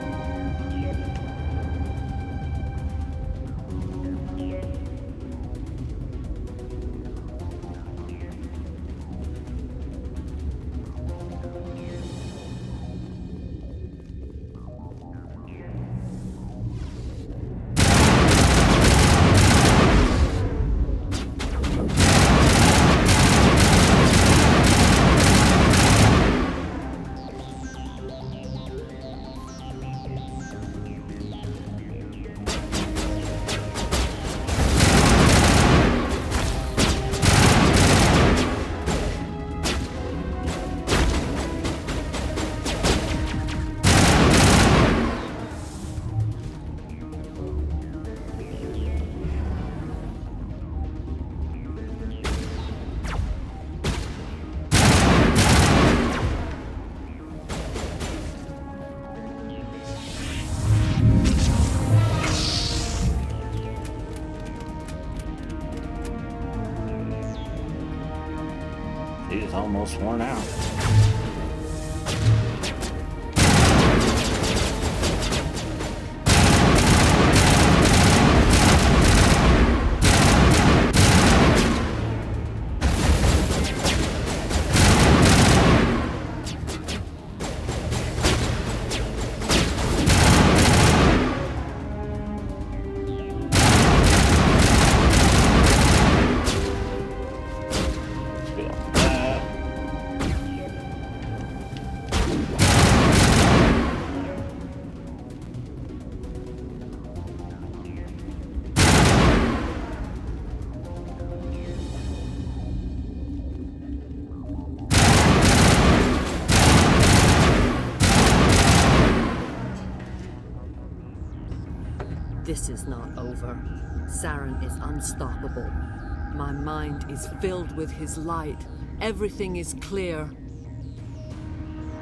Speaker 1: He's almost worn out.
Speaker 4: This is not over. Saren is unstoppable. My mind is filled with his light. Everything is clear.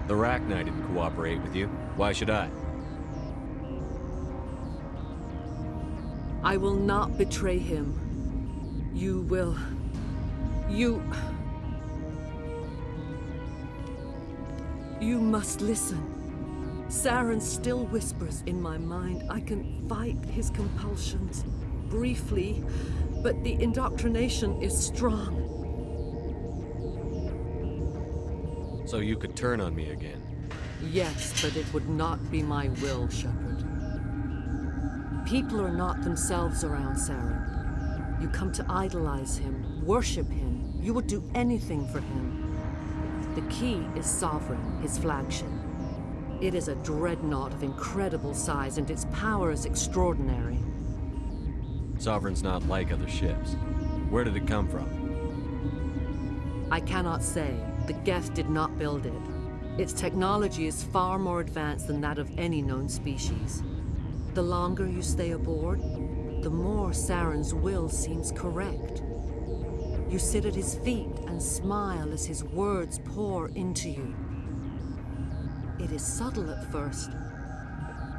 Speaker 3: The Rachni didn't cooperate with you. Why should I?
Speaker 4: I will not betray him. You will... You must listen. Saren still whispers in my mind. I can fight his compulsions, briefly, but the indoctrination is strong.
Speaker 3: So you could turn on me again?
Speaker 4: Yes, but it would not be my will, Shepard. People are not themselves around Saren. You come to idolize him, worship him. You would do anything for him. The key is Sovereign, his flagship. It is a dreadnought of incredible size, and its power is extraordinary.
Speaker 3: Sovereign's not like other ships. Where did it come from?
Speaker 4: I cannot say. The Geth did not build it. Its technology is far more advanced than that of any known species. The longer you stay aboard, the more Saren's will seems correct. You sit at his feet and smile as his words pour into you. It is subtle at first.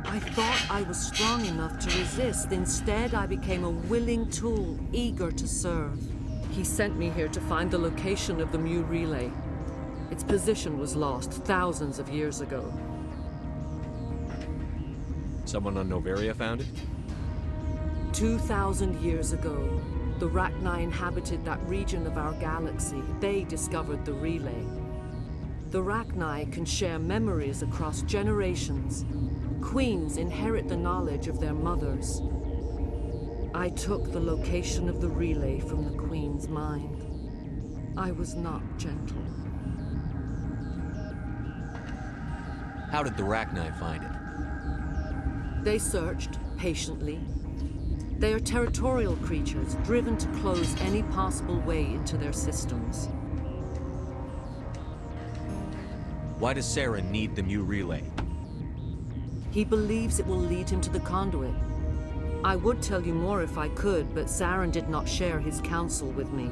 Speaker 4: I thought I was strong enough to resist. Instead, I became a willing tool, eager to serve. He sent me here to find the location of the Mu relay. Its position was lost thousands of years ago.
Speaker 3: Someone on Noveria found it?
Speaker 4: 2,000 years ago, the Rachni inhabited that region of our galaxy. They discovered the relay. The Rachni can share memories across generations. Queens inherit the knowledge of their mothers. I took the location of the relay from the Queen's mind. I was not gentle.
Speaker 3: How did the Rachni find it?
Speaker 4: They searched, patiently. They are territorial creatures, driven to close any possible way into their systems.
Speaker 3: Why does Saren need the Mu relay?
Speaker 4: He believes it will lead him to the conduit. I would tell you more if I could, but Saren did not share his counsel with me.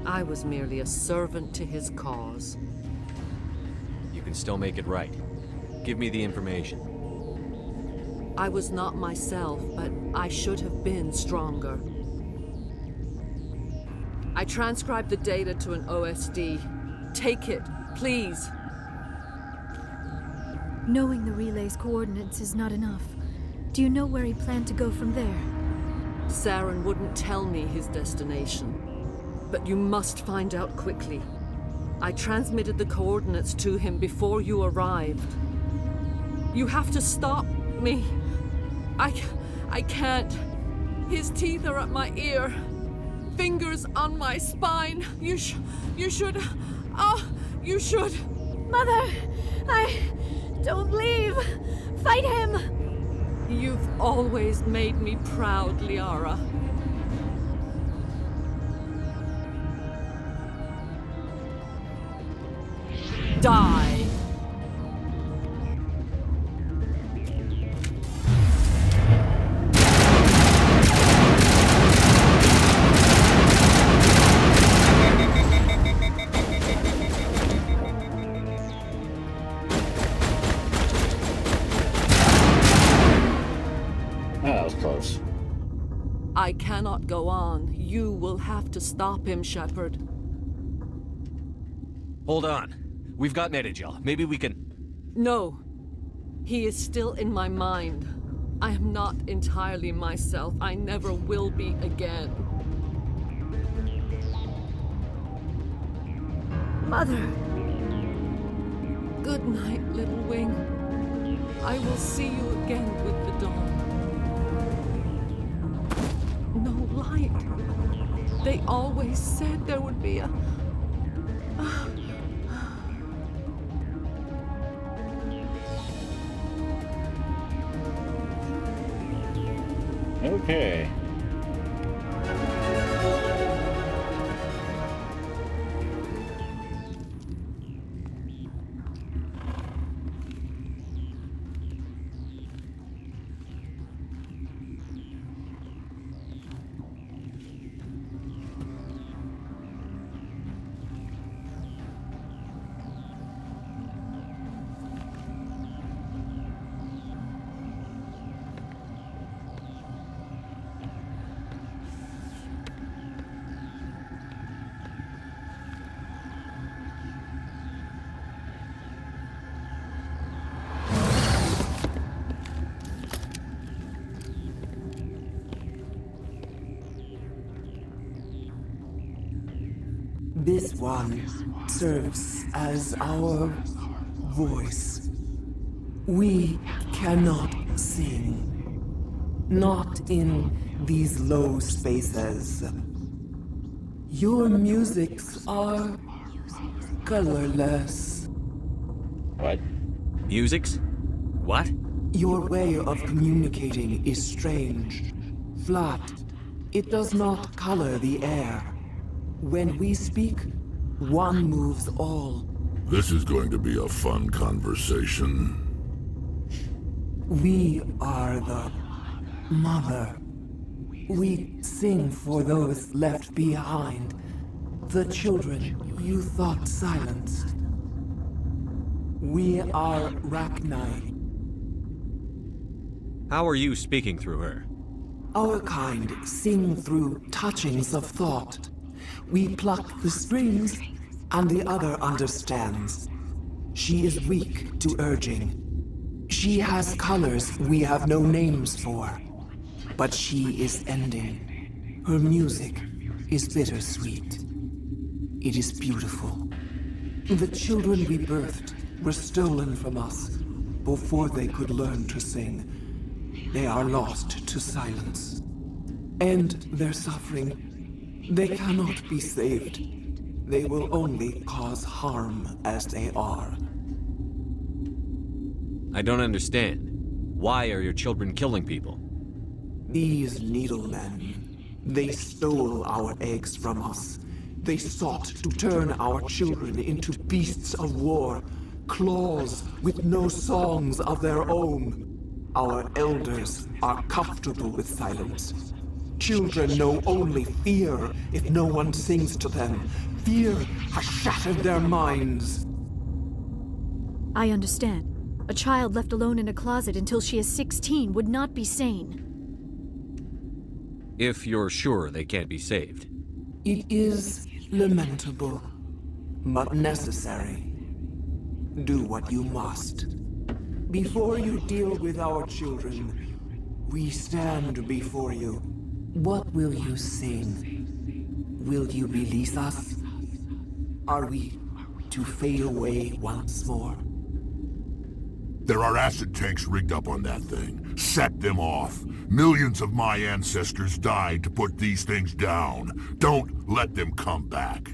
Speaker 4: I was merely a servant to his cause.
Speaker 3: You can still make it right. Give me the information.
Speaker 4: I was not myself, but I should have been stronger. I transcribed the data to an OSD. Take it, please.
Speaker 10: Knowing the relay's coordinates is not enough. Do you know where he planned to go from there?
Speaker 4: Saren wouldn't tell me his destination. But you must find out quickly. I transmitted the coordinates to him before you arrived. You have to stop me. I can't. His teeth are at my ear. Fingers on my spine. You should... Oh, you should...
Speaker 10: Mother! Don't leave! Fight him!
Speaker 4: You've always made me proud, Liara. Die!
Speaker 1: That was close.
Speaker 4: I cannot go on. You will have to stop him, Shepard.
Speaker 3: Hold on. We've got Medigel. Maybe we can...
Speaker 4: No. He is still in my mind. I am not entirely myself. I never will be again.
Speaker 6: Mother!
Speaker 4: Good night, little wing. I will see you again with the dawn. No light. They always said there would be a...
Speaker 1: Okay.
Speaker 2: This one serves as our voice. We cannot sing. Not in these low spaces. Your musics are colorless.
Speaker 3: What? Musics? What?
Speaker 2: Your way of communicating is strange. Flat. It does not color the air. When we speak, one moves all.
Speaker 22: This is going to be a fun conversation.
Speaker 2: We are the mother. We sing for those left behind. The children you thought silenced. We are Rachni.
Speaker 3: How are you speaking through her?
Speaker 2: Our kind sing through touchings of thought. We pluck the strings, and the other understands. She is weak to urging. She has colors we have no names for. But she is ending. Her music is bittersweet. It is beautiful. The children we birthed were stolen from us before they could learn to sing. They are lost to silence. And their suffering, they cannot be saved. They will only cause harm as they are.
Speaker 3: I don't understand. Why are your children killing people?
Speaker 2: These needlemen, they stole our eggs from us. They sought to turn our children into beasts of war, claws with no songs of their own. Our elders are comfortable with silence. Children know only fear if no one sings to them. Fear has shattered their minds.
Speaker 10: I understand. A child left alone in a closet until she is 16 would not be sane.
Speaker 3: If you're sure they can't be saved.
Speaker 2: It is lamentable, but necessary. Do what you must. Before you deal with our children, we stand before you. What will you sing? Will you release us? Are we to fade away once more?
Speaker 22: There are acid tanks rigged up on that thing. Set them off. Millions of my ancestors died to put these things down. Don't let them come back.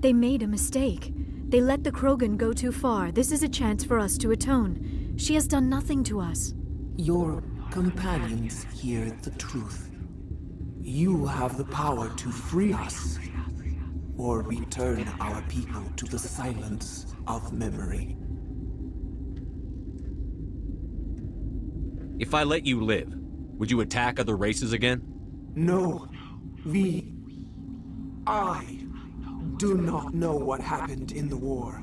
Speaker 10: They made a mistake. They let the Krogan go too far. This is a chance for us to atone. She has done nothing to us.
Speaker 2: Your companions hear the truth. You have the power to free us, or return our people to the silence of memory.
Speaker 3: If I let you live, would you attack other races again?
Speaker 2: No. I do not know what happened in the war.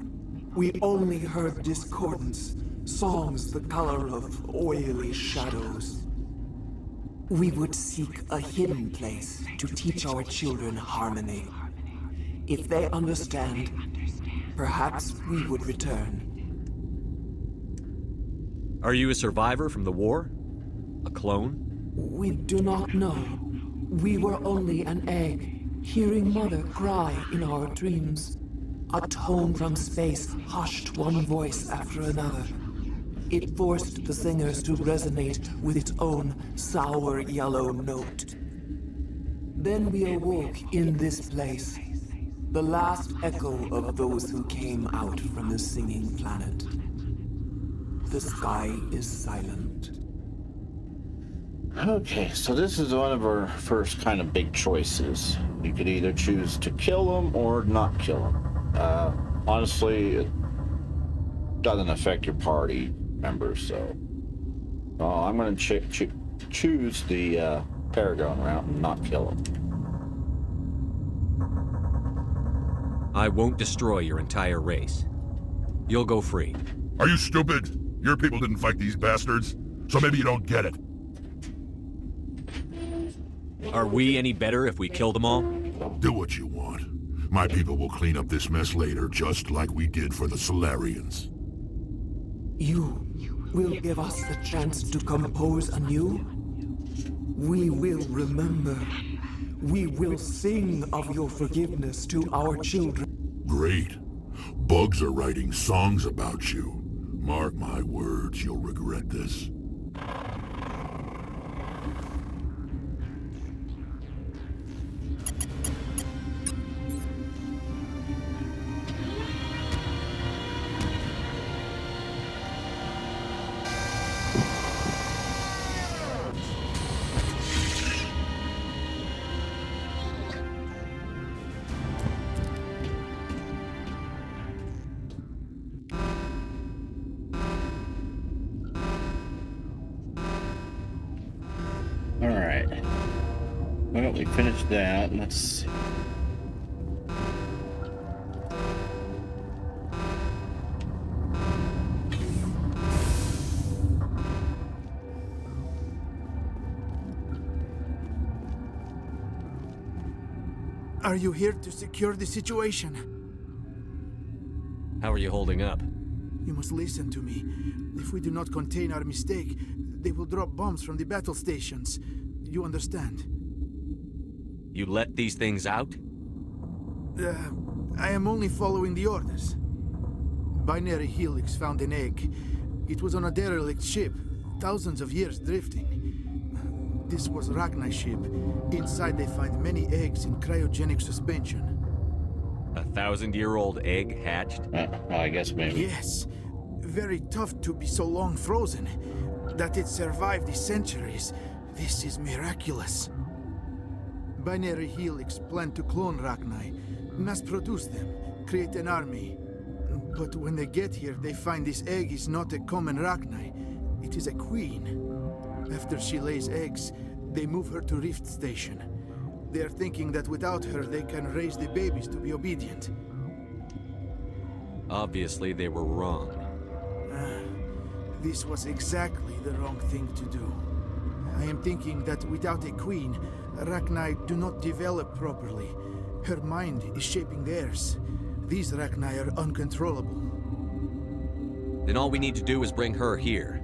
Speaker 2: We only heard discordance, songs the color of oily shadows. We would seek a hidden place to teach our children harmony. If they understand, perhaps we would return.
Speaker 3: Are you a survivor from the war? A clone?
Speaker 2: We do not know. We were only an egg, hearing Mother cry in our dreams. A tone from space hushed one voice after another. It forced the singers to resonate with its own sour yellow note. Then we awoke in this place, the last echo of those who came out from the singing planet. The sky is silent.
Speaker 1: Okay, so this is one of our first kind of big choices. You could either choose to kill them or not kill them. Honestly, it doesn't affect your party members, so I'm going to choose the Paragon route and not kill them.
Speaker 3: I won't destroy your entire race. You'll go free.
Speaker 22: Are you stupid? Your people didn't fight these bastards, so maybe you don't get it.
Speaker 3: Are we any better if we kill them all?
Speaker 22: Do what you want. My people will clean up this mess later, just like we did for the Solarians.
Speaker 2: You will give us the chance to compose anew? We will remember. We will sing of your forgiveness to our children.
Speaker 22: Great. Bugs are writing songs about you. Mark my words, you'll regret this.
Speaker 1: Alright. Well, we finished that. Let's see.
Speaker 8: Are you here to secure the situation?
Speaker 3: How are you holding up?
Speaker 8: You must listen to me. If we do not contain our mistake, they will drop bombs from the battle stations. You understand?
Speaker 3: You let these things out?
Speaker 8: I am only following the orders. Binary Helix found an egg. It was on a derelict ship, thousands of years drifting. This was Rachni's ship. Inside they find many eggs in cryogenic suspension.
Speaker 3: 1,000-year-old egg hatched?
Speaker 1: Well, I guess maybe.
Speaker 8: Yes. Very tough to be so long frozen. That it survived the centuries. This is miraculous. Binary Helix planned to clone Rachni, mass-produce them, create an army. But when they get here, they find this egg is not a common Rachni. It is a queen. After she lays eggs, they move her to Rift Station. They are thinking that without her, they can raise the babies to be obedient.
Speaker 3: Obviously, they were wrong.
Speaker 8: This was exactly the wrong thing to do. I am thinking that without a queen, Rachni do not develop properly. Her mind is shaping theirs. These Rachni are uncontrollable.
Speaker 3: Then all we need to do is bring her here.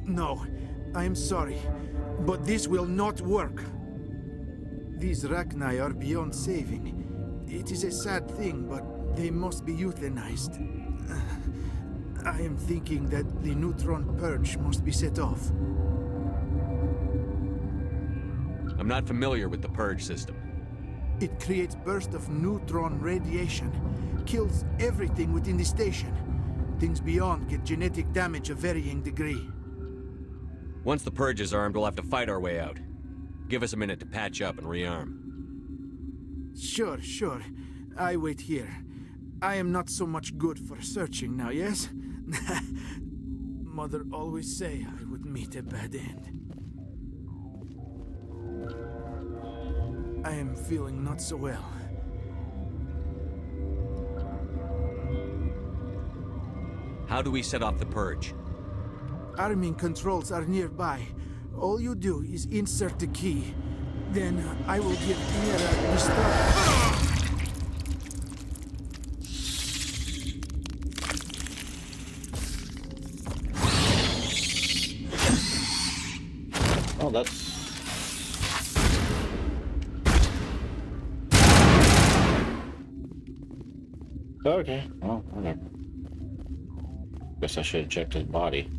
Speaker 8: No, I am sorry, but this will not work. These Rachni are beyond saving. It is a sad thing, but they must be euthanized. I am thinking that the neutron purge must be set off.
Speaker 3: I'm not familiar with the purge system.
Speaker 8: It creates bursts of neutron radiation, kills everything within the station. Things beyond get genetic damage of varying degree.
Speaker 3: Once the purge is armed, we'll have to fight our way out. Give us a minute to patch up and rearm.
Speaker 8: Sure. I wait here. I am not so much good for searching now, yes? Mother always say I would meet a bad end. I am feeling not so well.
Speaker 3: How do we set off the purge?
Speaker 8: Arming controls are nearby. All you do is insert the key. Then I will give Mira the start.
Speaker 1: Okay, well, whatever. Guess I should have checked his body.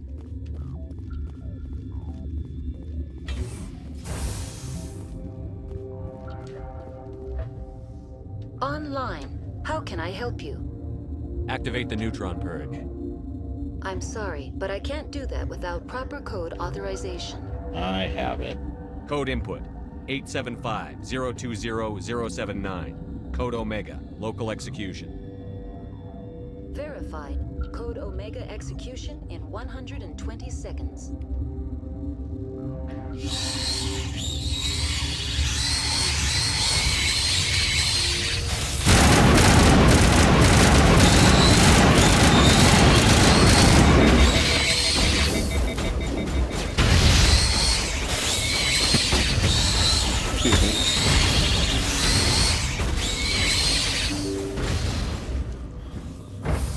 Speaker 12: Online. How can I help you?
Speaker 3: Activate the neutron purge.
Speaker 12: I'm sorry, but I can't do that without proper code authorization.
Speaker 1: I have it.
Speaker 3: Code input 875-020-079. Code Omega. Local execution.
Speaker 12: Verified. Code Omega execution in 120 seconds.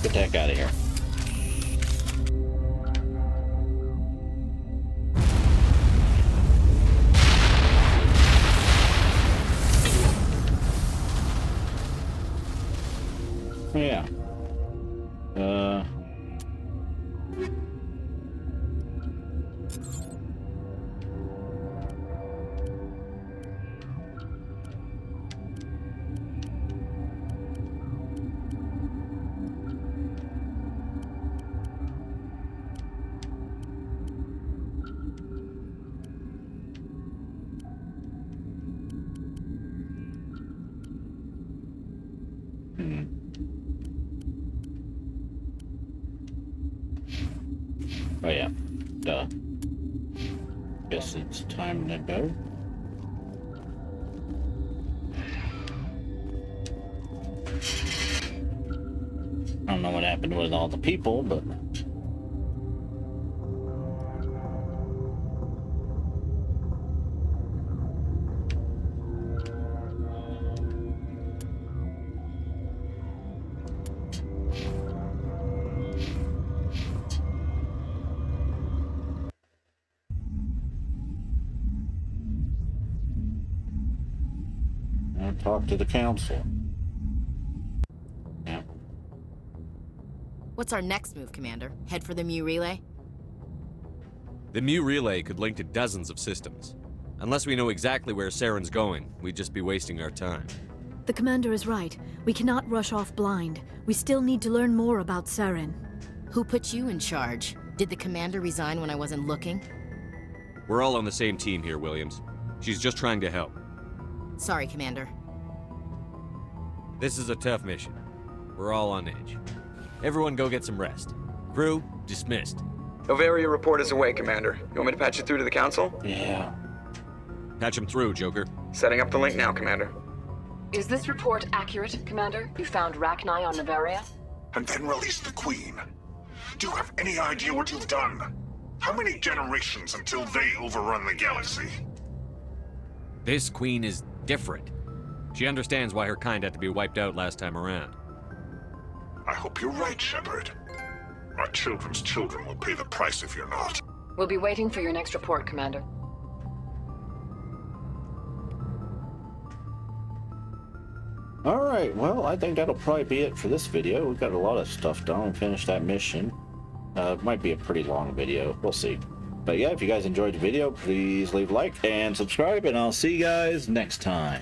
Speaker 1: Get the heck out of here. Yeah. Oh yeah, duh. Guess it's time to go. I don't know what happened with all the people, but... I'll talk to the council. Yeah.
Speaker 9: What's our next move, Commander? Head for the Mu Relay?
Speaker 3: The Mu Relay could link to dozens of systems. Unless we know exactly where Saren's going, we'd just be wasting our time.
Speaker 10: The Commander is right. We cannot rush off blind. We still need to learn more about Saren.
Speaker 9: Who put you in charge? Did the Commander resign when I wasn't looking?
Speaker 3: We're all on the same team here, Williams. She's just trying to help.
Speaker 9: Sorry, Commander.
Speaker 3: This is a tough mission. We're all on edge. Everyone go get some rest. Crew, dismissed.
Speaker 11: Novaria report is away, Commander. You want me to patch it through to the Council?
Speaker 1: Yeah.
Speaker 3: Patch him through, Joker.
Speaker 11: Setting up the link now, Commander.
Speaker 23: Is this report accurate, Commander? You found Rachni on Novaria?
Speaker 22: And then released the Queen. Do you have any idea what you've done? How many generations until they overrun the galaxy?
Speaker 3: This Queen is different. She understands why her kind had to be wiped out last time around.
Speaker 22: I hope you're right, Shepard. Our children's children will pay the price if you're not.
Speaker 23: We'll be waiting for your next report, Commander.
Speaker 1: Alright, well, I think that'll probably be it for this video. We've got a lot of stuff done. We finished that mission. It might be a pretty long video. We'll see. But yeah, if you guys enjoyed the video, please leave a like and subscribe, and I'll see you guys next time.